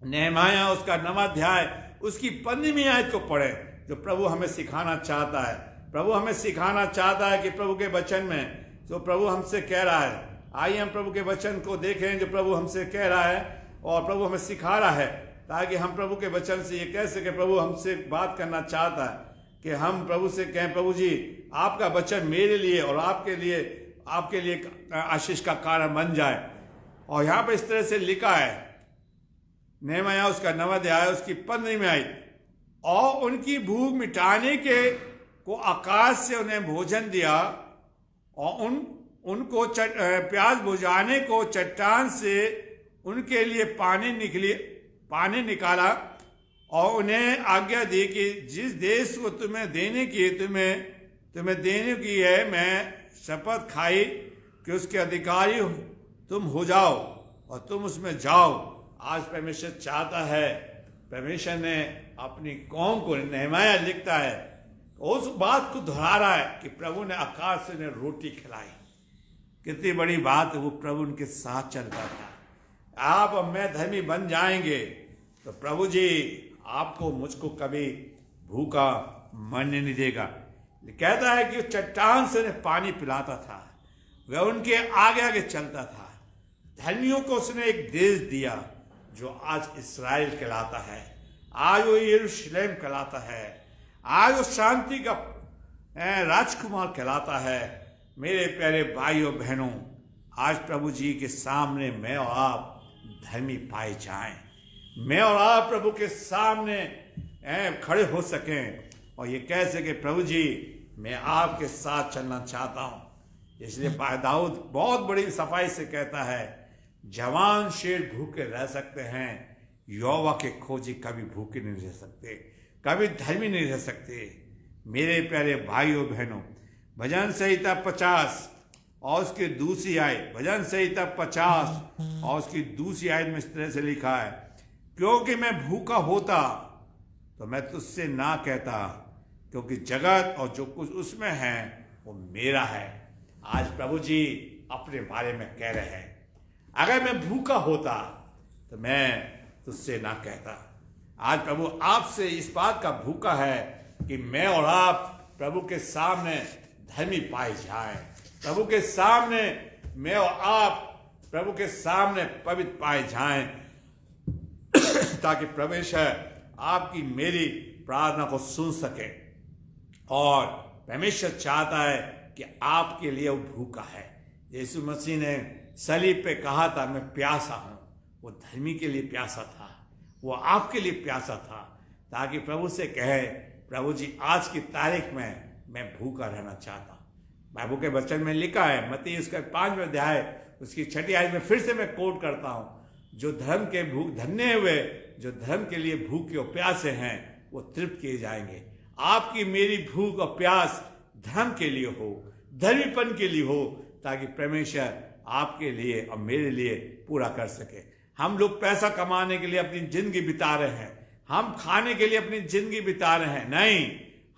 नेहमाया उसका 9वां अध्याय उसकी 15वीं आयत को पढ़े, जो प्रभु हमें सिखाना चाहता है। प्रभु हमें सिखाना चाहता है कि प्रभु के वचन में जो प्रभु हमसे कह रहा है। आइए हम प्रभु के वचन को देखें जो प्रभु हमसे कह रहा है और प्रभु हमें सिखा रहा है, ताकि हम प्रभु के वचन से ये कह सके, प्रभु हमसे बात करना चाहता है कि हम प्रभु से कहें, प्रभु जी आपका वचन मेरे लिए और आपके लिए आशीष का कारण बन जाए। और यहाँ पर इस तरह से लिखा है, नेहमाया उसका 9वां अध्याय उसकी 15वीं आयत, और उनकी भूख मिटाने को आकाश से उन्हें भोजन दिया और उनको प्यास बुझाने को चट्टान से उनके लिए पानी निकाला और उन्हें आज्ञा दी कि जिस देश को तुम्हें देने की है, मैं शपथ खाई कि उसके अधिकारी तुम हो जाओ और तुम उसमें जाओ। आज परमेश्वर चाहता है, परमेश्वर ने अपनी कौम को, नेहमाया लिखता है, उस बात को दोहरा रहा है कि प्रभु ने आकाश से उन्हें रोटी खिलाई। कितनी बड़ी बात है, वो प्रभु उनके साथ चलता था। आप और मैं धर्मी बन जाएंगे तो प्रभु जी आपको मुझको कभी भूखा मरने नहीं देगा। कहता है कि चट्टान से उन्हें पानी पिलाता था, वह उनके आगे आगे चलता था। धर्मियों को उसने एक देश दिया जो आज इस्राएल कहलाता है, आज वो यरूशलेम कहलाता है, आज वो शांति का राजकुमार कहलाता है। मेरे प्यारे भाइयों बहनों, आज प्रभु जी के सामने मैं और आप धर्मी पाए जाएं, मैं और आप प्रभु के सामने खड़े हो सकें और ये कह सके, प्रभु जी मैं आपके साथ चलना चाहता हूं। इसलिए दाऊद बहुत बड़ी सफाई से कहता है, जवान शेर भूखे रह सकते हैं, यहोवा के खोजी कभी भूखे नहीं रह सकते, कभी धर्मी नहीं रह सकते। मेरे प्यारे भाइयों बहनों, भजन संहिता 50 और उसकी दूसरी आयत, भजन संहिता 50 और उसकी दूसरी आयत में इस तरह से लिखा है, क्योंकि मैं भूखा होता तो मैं तुझसे ना कहता, क्योंकि जगत और जो कुछ उसमें है वो मेरा है। आज प्रभु जी अपने बारे में कह रहे हैं, अगर मैं भूखा होता तो मैं तुझसे ना कहता। आज प्रभु आपसे इस बात का भूखा है कि मैं और आप प्रभु के सामने धर्मी पाए जाएं, प्रभु के सामने मैं और आप प्रभु के सामने पवित्र पाए जाएं, ताकि परमेश्वर आपकी मेरी प्रार्थना को सुन सके। और परमेश्वर चाहता है कि आपके लिए वो भूखा है। यीशु मसीह ने सलीब पे कहा था मैं प्यासा हूं, वो धर्मी के लिए प्यासा था, वो आपके लिए प्यासा था, ताकि प्रभु से कहे प्रभु जी आज की तारीख में मैं भूखा रहना चाहता हूं। बाइबल के वचन में लिखा है मत्ती उसका 5वां अध्याय उसकी 6ठी आयत में फिर से मैं कोट करता हूं, जो धर्म के भूख धन्य हुए जो धर्म के लिए भूखे और प्यासे हैं वो तृप्त किए जाएंगे। आपकी मेरी भूख और प्यास धर्म के लिए हो, धर्मीपन के लिए हो, ताकि परमेश्वर आपके लिए और मेरे लिए पूरा कर सके। हम लोग पैसा कमाने के लिए अपनी जिंदगी बिता रहे हैं, हम खाने के लिए अपनी जिंदगी बिता रहे हैं, नहीं,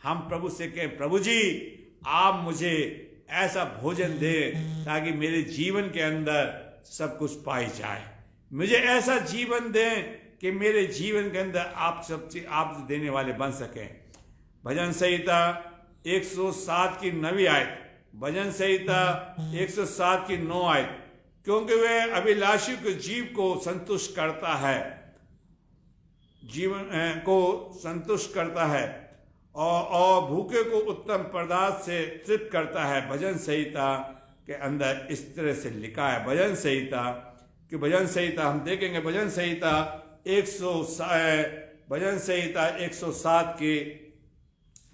हम प्रभु से कहें प्रभु जी आप मुझे ऐसा भोजन दे ताकि मेरे जीवन के अंदर सब कुछ पाई जाए, मुझे ऐसा जीवन दें कि मेरे जीवन के अंदर आप सब चीज आप देने वाले बन सकें। भजन संहिता 107 की 9वीं आयत, भजन संहिता 107 की 9 आयत, क्योंकि वह अभिलाषी के जीव को संतुष्ट करता है, जीवन को संतुष्ट करता है और भूखे को उत्तम पदार्थ से तृप्त करता है। भजन संहिता के अंदर इस तरह से लिखा है। भजन संहिता हम देखेंगे भजन संहिता 107 की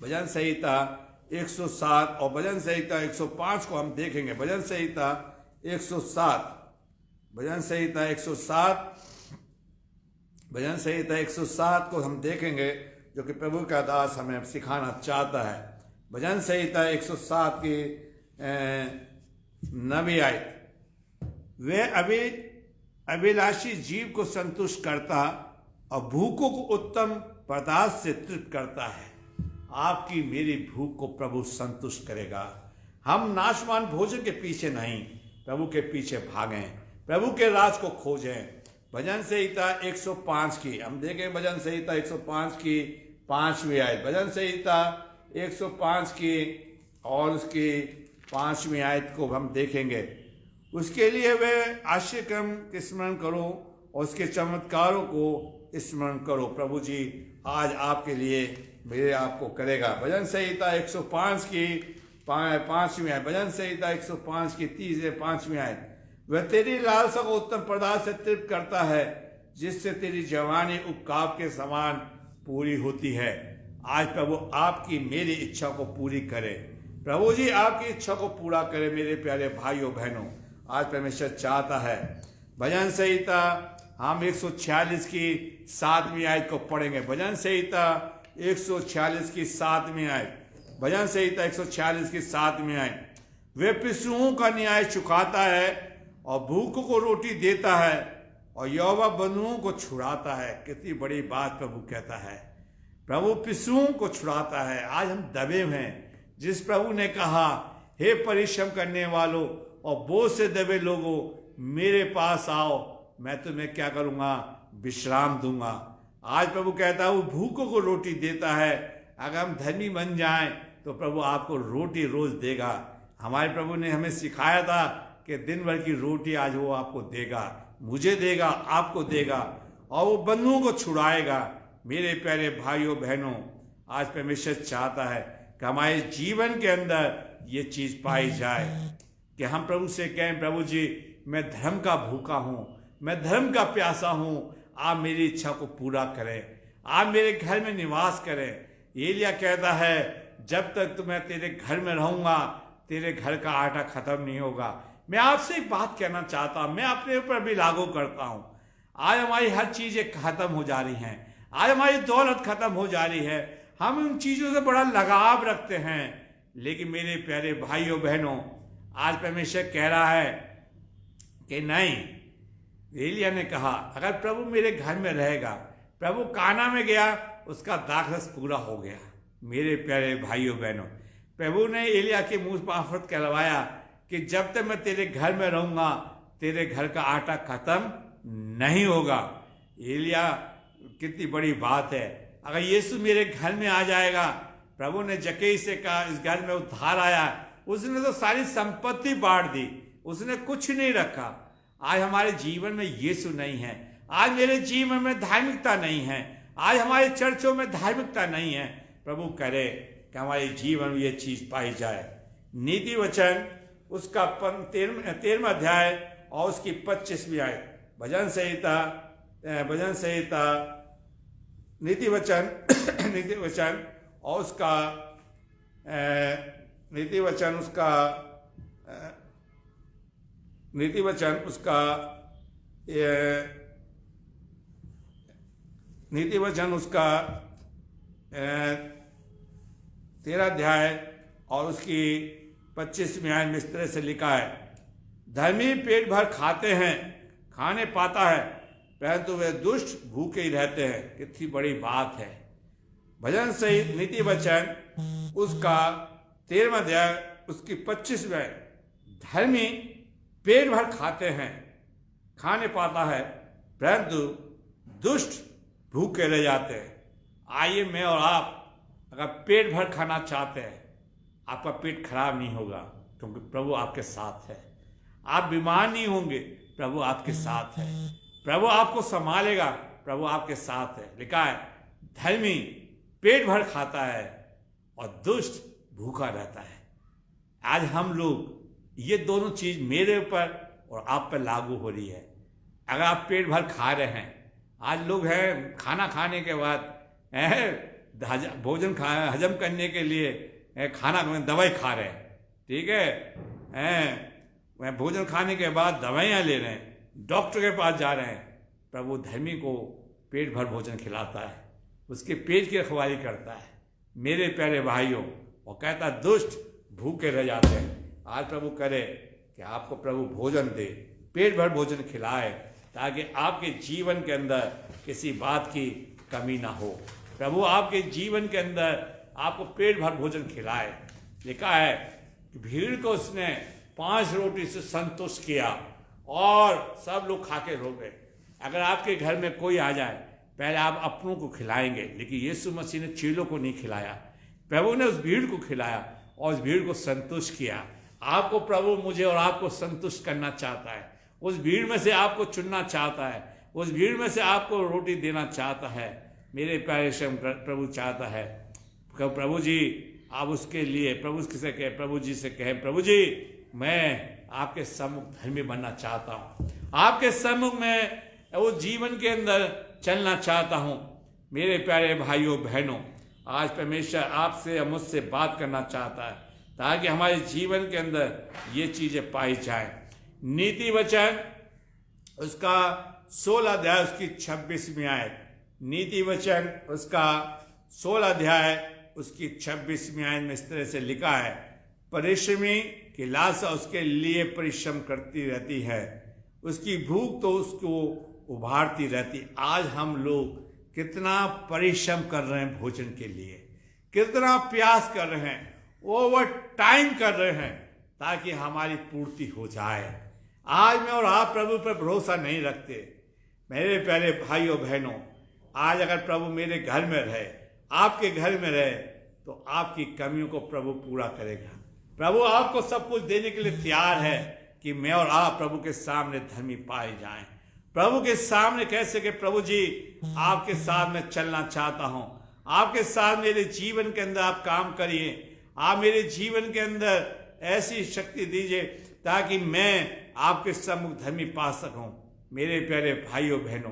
भजन संहिता 107 और भजन संहिता 105 को हम देखेंगे। भजन संहिता 107 को हम देखेंगे, जो कि प्रभु का दास हमें सिखाना चाहता है। भजन संहिता 107 की 9वीं आयत, वह अभिलाषी जीव को संतुष्ट करता और भूखों को उत्तम पदार्थ से तृप्त करता है। आपकी मेरी भूख को प्रभु संतुष्ट करेगा। हम नाशवान भोजन के पीछे नहीं, प्रभु के पीछे भागें, प्रभु के राज को खोजें। भजन संहिता 105 की हम देखें, भजन संहिता 105 की 5वीं आयत, भजन संहिता 105 की और उसकी 5वीं आयत को हम देखेंगे। उसके लिए वे आश्चर्यक्रम के स्मरण करो और उसके चमत्कारों को स्मरण करो। प्रभु जी आज आपके लिए मेरे आपको करेगा। भजन संहिता 105 की 5वीं आयत, भजन संहिता 105 की 3 से 5वीं आयत, वह तेरी लालसा को उत्तम पदार्थ से तृप्त करता है, जिससे तेरी जवानी उपकाव के समान पूरी होती है। आज प्रभु आपकी मेरी इच्छा को पूरी करे। प्रभु जी आपकी इच्छा को पूरा करे। मेरे प्यारे भाइयों बहनों, आज परमेश्वर चाहता है। भजन संहिता हम 146 की 7वीं आयत को पढ़ेंगे। भजन संहिता 146 की 7वीं आयत, भजन संहिता 146 की 7वीं आयत, वे पिसुओं का न्याय चुकाता है और भूखों को रोटी देता है और यहोवा बंधुओं को छुड़ाता है। कितनी बड़ी बात प्रभु कहता है। प्रभु पिसुओं को छुड़ाता है। आज हम दबे हुए हैं। जिस प्रभु ने कहा हे परिश्रम करने वालों और बोझ से दबे लोगों मेरे पास आओ, मैं तुम्हें क्या करूंगा, विश्राम दूंगा। आज प्रभु कहता है वो भूखों को रोटी देता है। अगर हम धनी बन जाएं तो प्रभु आपको रोटी रोज देगा। हमारे प्रभु ने हमें सिखाया था कि दिन भर की रोटी आज वो आपको देगा, मुझे देगा, आपको देगा, और वो बंधुओं को छुड़ाएगा। मेरे प्यारे भाइयों बहनों, आज परमेश्वर चाहता है कि हमारे जीवन के अंदर ये चीज पाई जाए कि हम प्रभु से कहें प्रभु जी मैं धर्म का भूखा हूं, मैं धर्म का प्यासा हूं, आप मेरी इच्छा को पूरा करें, आप मेरे घर में निवास करें। एलिया कहता है जब तक मैं तेरे घर में रहूंगा तेरे घर का आटा खत्म नहीं होगा। मैं आपसे एक बात कहना चाहता हूं, मैं अपने ऊपर भी लागू करता हूं। आज हमारी हर चीजें खत्म हो जा रही हैं, आज हमारी दौलत खत्म हो जा रही है, हम उन चीजों से बड़ा लगाव रखते हैं। लेकिन मेरे प्यारे भाइयों बहनों, आज परमेश्वर कह रहा है कि नहीं। एलिया ने कहा अगर प्रभु मेरे घर में रहेगा, प्रभु काना में गया, उसका दाखरस पूरा हो गया। मेरे प्यारे भाइयों बहनों, प्रभु ने एलिया के मुंह पर आफत कहलवाया कि जब तक मैं तेरे घर में रहूंगा तेरे घर का आटा खत्म नहीं होगा। एलिया कितनी बड़ी बात है। अगर यीशु मेरे घर में आ जाएगा, प्रभु ने जक्कई से कहा इस घर में उद्धार आया, उसने तो सारी संपत्ति बांट दी, उसने कुछ नहीं रखा। आज हमारे जीवन में यीशु नहीं है, आज मेरे जीवन में धार्मिकता नहीं है, आज हमारे चर्चों में धार्मिकता नहीं है। प्रभु करे कि हमारे जीवन में ये चीज पाई जाए। नीति वचन उसका 13वां अध्याय और उसकी 25वीं आयत। भजन संहिता नीति वचन और उसका नीति वचन उसका 13 अध्याय और उसकी 25वीं आयत में इस तरह से लिखा है, धर्मी पेट भर खाने पाता है, परंतु वे दुष्ट भूखे ही रहते हैं। कितनी बड़ी बात है। भजन सहित नीति वचन उसका 13वां अध्याय उसकी 25वीं आयत, धर्मी पेट भर खाने पाता है, परंतु दुष्ट भूखे रह जाते हैं। आइए मैं और आप अगर पेट भर खाना चाहते हैं, आपका पेट खराब नहीं होगा, क्योंकि प्रभु आपके साथ है। आप बीमार नहीं होंगे, प्रभु आपके साथ है। प्रभु आपको संभालेगा, प्रभु आपके साथ है। लिखा है, धर्मी पेट भर खाता है और दुष्ट भूखा रहता है। आज हम लोग ये दोनों चीज मेरे ऊपर और आप पर लागू हो रही है। अगर आप पेट भर खा रहे हैं, आज लोग हैं खाना खाने के बाद भोजन हजम करने के लिए खाना दवाई खा रहे हैं, ठीक है, भोजन खाने के बाद दवाइयाँ ले रहे हैं, डॉक्टर के पास जा रहे हैं। प्रभु धर्मी को पेट भर भोजन खिलाता है, उसके पेट की रखवाली करता है मेरे प्यारे भाइयों, और कहता दुष्ट भूखे रह जाते हैं। आज प्रभु करे कि आपको प्रभु भोजन दे, पेट भर भोजन खिलाए, ताकि आपके जीवन के अंदर किसी बात की कमी ना हो। प्रभु आपके जीवन के अंदर आपको पेट भर भोजन खिलाए। लिखा है कि भीड़ को उसने 5 रोटी से संतुष्ट किया और सब लोग खा के रो गए। अगर आपके घर में कोई आ जाए, पहले आप अपनों को खिलाएंगे, लेकिन यीशु मसीह ने चेलों को नहीं खिलाया। प्रभु ने उस भीड़ को खिलाया और उस भीड़ को संतुष्ट किया। आपको प्रभु मुझे और आपको संतुष्ट करना चाहता है, उस भीड़ में से आपको चुनना चाहता है, उस भीड़ में से आपको रोटी देना चाहता है। मेरे प्यारे प्रभु चाहता है, प्रभु जी आप उसके लिए प्रभु से कहे, प्रभु जी से कहे, प्रभु जी मैं आपके सम्मुख धर्मी बनना चाहता हूँ, आपके सम्मुख में उस जीवन के अंदर चलना चाहता हूँ। मेरे प्यारे भाइयों बहनों, आज परमेश्वर आपसे और मुझसे बात करना चाहता है, ताकि हमारे जीवन के अंदर ये चीजें पाई जाएं। नीति वचन उसका 16 अध्याय उसकी 26वीं आयत, नीति वचन उसका 16 अध्याय उसकी 26वीं आयत में इस तरह से लिखा है, परिश्रमी की लाशा उसके लिए परिश्रम करती रहती है, उसकी भूख तो उसको उभारती रहती। आज हम लोग कितना परिश्रम कर रहे हैं भोजन के लिए, कितना प्रयास कर रहे हैं, ओवर टाइम कर रहे हैं, ताकि हमारी पूर्ति हो जाए। आज मैं और आप प्रभु पर भरोसा नहीं रखते। मेरे प्यारे भाइयों बहनों, आज अगर प्रभु मेरे घर में रहे, आपके घर में रहे, तो आपकी कमियों को प्रभु पूरा करेगा। प्रभु आपको सब कुछ देने के लिए तैयार है कि मैं और आप प्रभु के सामने धर्मी पाए जाएं। प्रभु के सामने कैसे कि प्रभु जी आपके साथ में चलना चाहता हूं, आपके साथ मेरे जीवन के अंदर आप काम करिए, आप मेरे जीवन के अंदर ऐसी शक्ति दीजिए ताकि मैं आपके सम्मुख धर्मी पा सकूं। मेरे प्यारे भाइयों बहनों,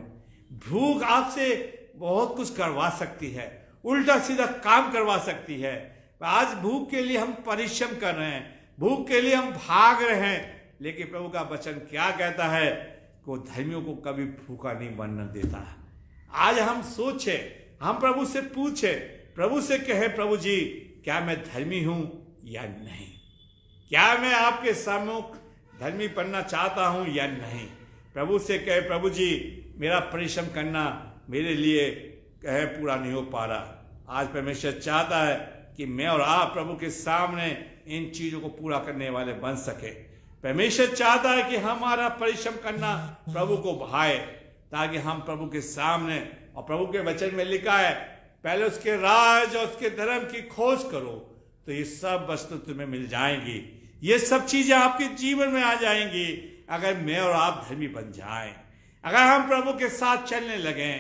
भूख आपसे बहुत कुछ करवा सकती है, उल्टा सीधा काम करवा सकती है। आज भूख के लिए हम परिश्रम कर रहे हैं, भूख के लिए हम भाग रहे हैं, लेकिन प्रभु का वचन क्या कहता है कि वो धर्मियों को कभी भूखा नहीं बनने देता। आज हम सोचे, हम प्रभु से पूछे, प्रभु से कहे, प्रभु जी क्या मैं धर्मी हूं या नहीं, क्या मैं आपके सम्मुख धर्मी बनना चाहता हूं या नहीं। प्रभु से कहे, प्रभु जी मेरा परिश्रम करना मेरे लिए कहे पूरा नहीं हो पा रहा। आज परमेश्वर चाहता है कि मैं और आप प्रभु के सामने इन चीजों को पूरा करने वाले बन सके। परमेश्वर चाहता है कि हमारा परिश्रम करना प्रभु को भाए, ताकि हम प्रभु के सामने, और प्रभु के वचन में लिखा है पहले उसके राज और उसके धर्म की खोज करो तो ये सब वस्तु तुम्हें मिल जाएंगी, ये सब चीजें आपके जीवन में आ जाएंगी अगर मैं और आप धर्मी बन जाएं, अगर हम प्रभु के साथ चलने लगे।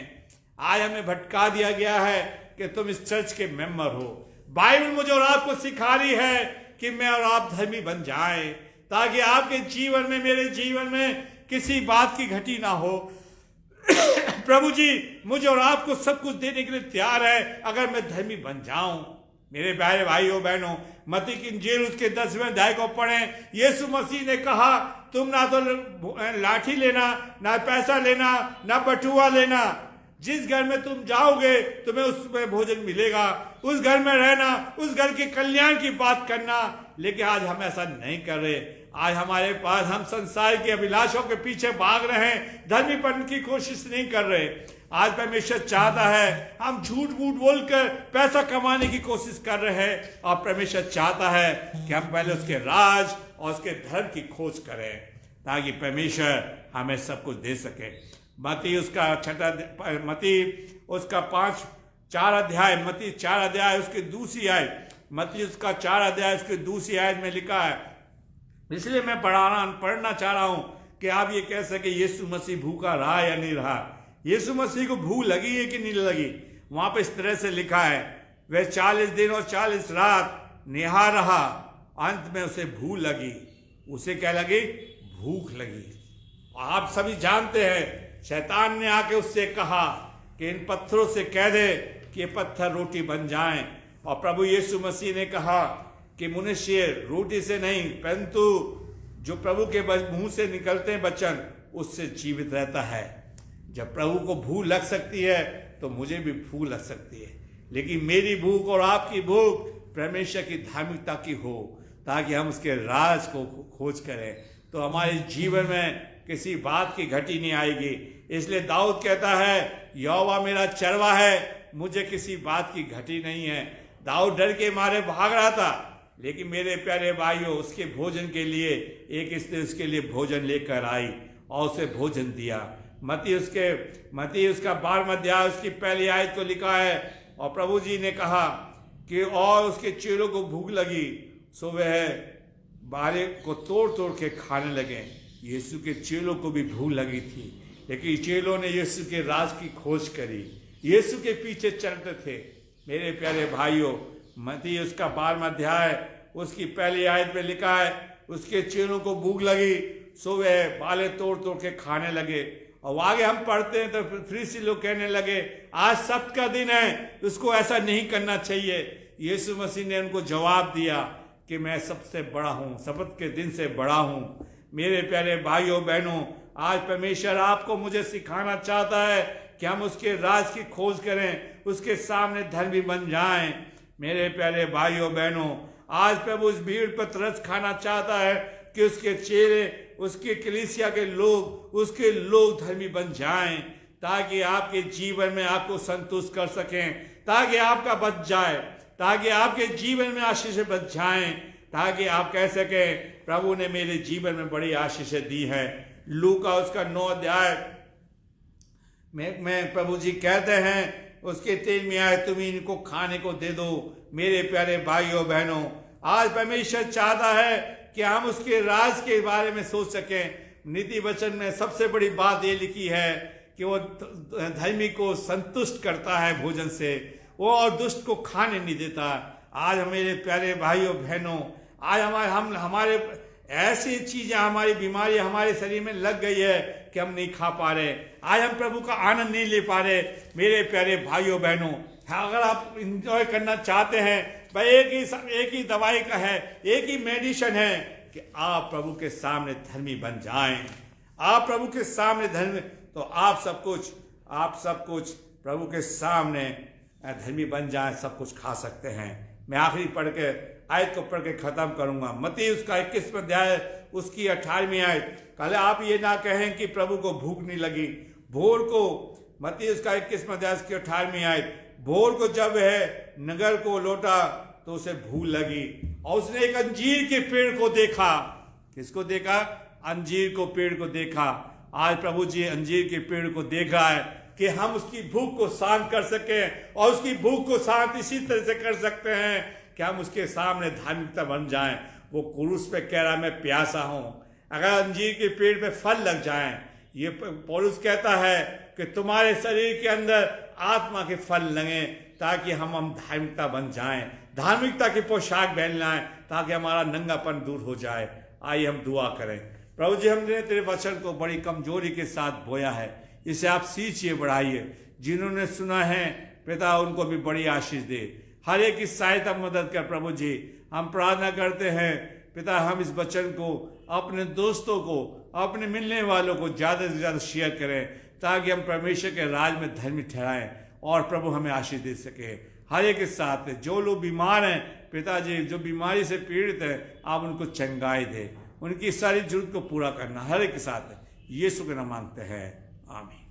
आज हमें भटका दिया गया है कि तुम इस चर्च के मेंबर हो। बाइबल मुझे और आपको सिखा रही है कि मैं और आप धर्मी बन जाएं, ताकि आपके जीवन में, मेरे जीवन में किसी बात की घटी ना हो। प्रभु जी मुझे और आपको सब कुछ देने के लिए तैयार है अगर मैं धर्मी बन जाऊं। मेरे प्यारे भाइयों बहनों, मत्ती की इंजील उसके 10वें अध्याय को पढ़ें। यीशु मसीह ने कहा तुम ना तो लाठी लेना, ना पैसा लेना, ना बटुआ लेना। जिस घर में तुम जाओगे तुम्हें उसमें भोजन मिलेगा, उस घर में रहना, उस घर के कल्याण की बात करना। लेकिन आज हम ऐसा नहीं कर रहे। आज हमारे पास, हम संसार की अभिलाषों के पीछे भाग रहे हैं, धर्मीपन की कोशिश नहीं कर रहे। आज परमेश्वर चाहता है, हम झूठ मूठ बोलकर पैसा कमाने की कोशिश कर रहे हैं, और परमेश्वर चाहता है कि हम पहले उसके राज और उसके धर्म की खोज करें, ताकि परमेश्वर हमें सब कुछ दे सके। मत्ती उसका 4 अध्याय, मत्ती 4 अध्याय उसकी दूसरी आयत, मत्ती उसका 4 अध्याय उसकी दूसरी आयत में लिखा है। इसलिए मैं पढ़ना चाह रहा हूं कि आप ये कह सके यीशु मसीह भूखा रहा या नहीं रहा। यीशु मसीह को भूख लगी है कि नहीं लगी? वहां पे इस तरह से लिखा है, वह 40 दिन और 40 रात निहार रहा, अंत में उसे भूख लगी। उसे क्या लगी? भूख लगी। आप सभी जानते हैं, शैतान ने आके उससे कहा कि इन पत्थरों से कह दे कि ये पत्थर रोटी बन जाएं। और प्रभु यीशु मसीह ने कहा कि मनुष्य रोटी से नहीं, परंतु जो प्रभु के मुंह से निकलते हैं वचन, उससे जीवित रहता है। जब प्रभु को भूख लग सकती है तो मुझे भी भूख लग सकती है, लेकिन मेरी भूख और आपकी भूख परमेश्वर की धार्मिकता की हो, ताकि हम उसके राज को खोज करें, तो हमारे जीवन में किसी बात की घटी नहीं आएगी। इसलिए दाऊद कहता है, यहोवा मेरा चरवा है, मुझे किसी बात की घटी नहीं है। दाऊद डर के मारे भाग रहा था, लेकिन मेरे प्यारे भाइयों, उसके भोजन के लिए एक स्त्री उसके लिए भोजन लेकर आई और उसे भोजन दिया। मत्ती उसका 12वां अध्याय उसकी पहली आयत को लिखा है, और प्रभु जी ने कहा कि और उसके चेलों को भूख लगी, सो वह बारे को तोड़ तोड़ के खाने लगे। यीशु के चेलों को भी भूख लगी थी, लेकिन चेलों ने यीशु के राज की खोज करी, यीशु के पीछे चलते थे। मेरे प्यारे भाइयों, मत्ती उसका 12वां अध्याय उसकी पहली आयत में लिखा है, उसके चेलों को भूख लगी, सो वह बाले तोड़ तोड़ के खाने लगे। और आगे हम पढ़ते हैं तो फरीसी लोग कहने लगे, आज सब्त का दिन है, उसको ऐसा नहीं करना चाहिए। यीशु मसीह ने उनको जवाब दिया कि मैं सबसे बड़ा हूं, सब्त के दिन से बड़ा हूं। मेरे प्यारे भाइयों बहनों, आज परमेश्वर आपको मुझे सिखाना चाहता है कि हम उसके राज की खोज करें, उसके सामने धर्मी बन जाएं। मेरे प्यारे भाइयों बहनों, आज प्रभु उस भीड़ पर तरस खाना चाहता है कि उसके चेहरे, उसके कलीसिया के लोग, उसके लोग धर्मी बन जाएं, ताकि आपके जीवन में आपको संतुष्ट कर सकें, ताकि आपका बच जाए, ताकि आपके जीवन में आशीष बच जाएं, ताकि आप कह सकें प्रभु ने मेरे जीवन में बड़ी आशीषें दी है। लूका उसका 9 अध्याय में प्रभु जी कहते हैं, उसके 13वीं आयत, तुम इनको खाने को दे दो। मेरे प्यारे भाइयों बहनों, आज परमेश्वर चाहता है कि हम उसके राज के बारे में सोच सकें। नीति वचन में सबसे बड़ी बात ये लिखी है कि वो धर्मी को संतुष्ट करता है भोजन से, वो और दुष्ट को खाने नहीं देता। आज मेरे प्यारे भाइयों बहनों, आज हमारे ऐसी चीजें, हमारी बीमारी हमारे शरीर में लग गई है कि हम नहीं खा पा रहे। आज हम प्रभु का आनंद नहीं ले पा रहे। मेरे प्यारे भाइयों बहनों, अगर आप इंजॉय करना चाहते हैं, भाई एक ही दवाई का है, एक ही मेडिसिन है कि आप प्रभु के सामने धर्मी बन जाएं। आप प्रभु के सामने धर्मी, तो आप सब कुछ प्रभु के सामने धर्मी बन जाएं, सब कुछ खा सकते हैं। मैं आखिरी आयत को पढ़ के खत्म करूंगा। मत्ती उसका 21वां अध्याय उसकी 18वीं आयत। कल आप ये ना कहें कि प्रभु को भूख नहीं लगी। भोर को, मत्ती उसका 21वां अध्याय उसकी 18वीं आयत, भोर को जब वह नगर को लौटा तो उसे भूख लगी, और उसने एक अंजीर के पेड़ को देखा। किसको देखा? अंजीर को पेड़ को देखा। आज प्रभु जी अंजीर के पेड़ को देखा है कि हम उसकी भूख को शांत कर सकें, और उसकी भूख को शांत इसी तरह से कर सकते हैं कि हम उसके सामने धार्मिकता बन जाएं। वो क्रूस पे कह रहा मैं प्यासा हूं। अगर अंजीर के पेड़ पे फल लग जाएं, ये पौलुस कहता है कि तुम्हारे शरीर के अंदर आत्मा के फल लगे, ताकि हम धार्मिकता बन जाएं, धार्मिकता की पोशाक पहन लाएं, ताकि हमारा नंगापन दूर हो जाए। आइए हम दुआ करें। प्रभु जी, हमने तेरे वचन को बड़ी कमजोरी के साथ बोया है, इसे आप सींचिए, बढ़ाइए। जिन्होंने सुना है पिता, उनको भी बड़ी आशीष दे। हर एक की सहायता मदद कर प्रभु जी। हम प्रार्थना करते हैं पिता, हम इस वचन को अपने दोस्तों को, अपने मिलने वालों को ज़्यादा से ज़्यादा शेयर करें, ताकि हम परमेश्वर के राज में धर्मी ठहराएं और प्रभु हमें आशीष दे सके। हर एक के साथ जो लोग बीमार हैं पिताजी, जो बीमारी से पीड़ित हैं, आप उनको चंगाई दे, उनकी सारी जरूरत को पूरा करना हर एक के साथ। यीशु के नाम मांगते हैं, आमीन।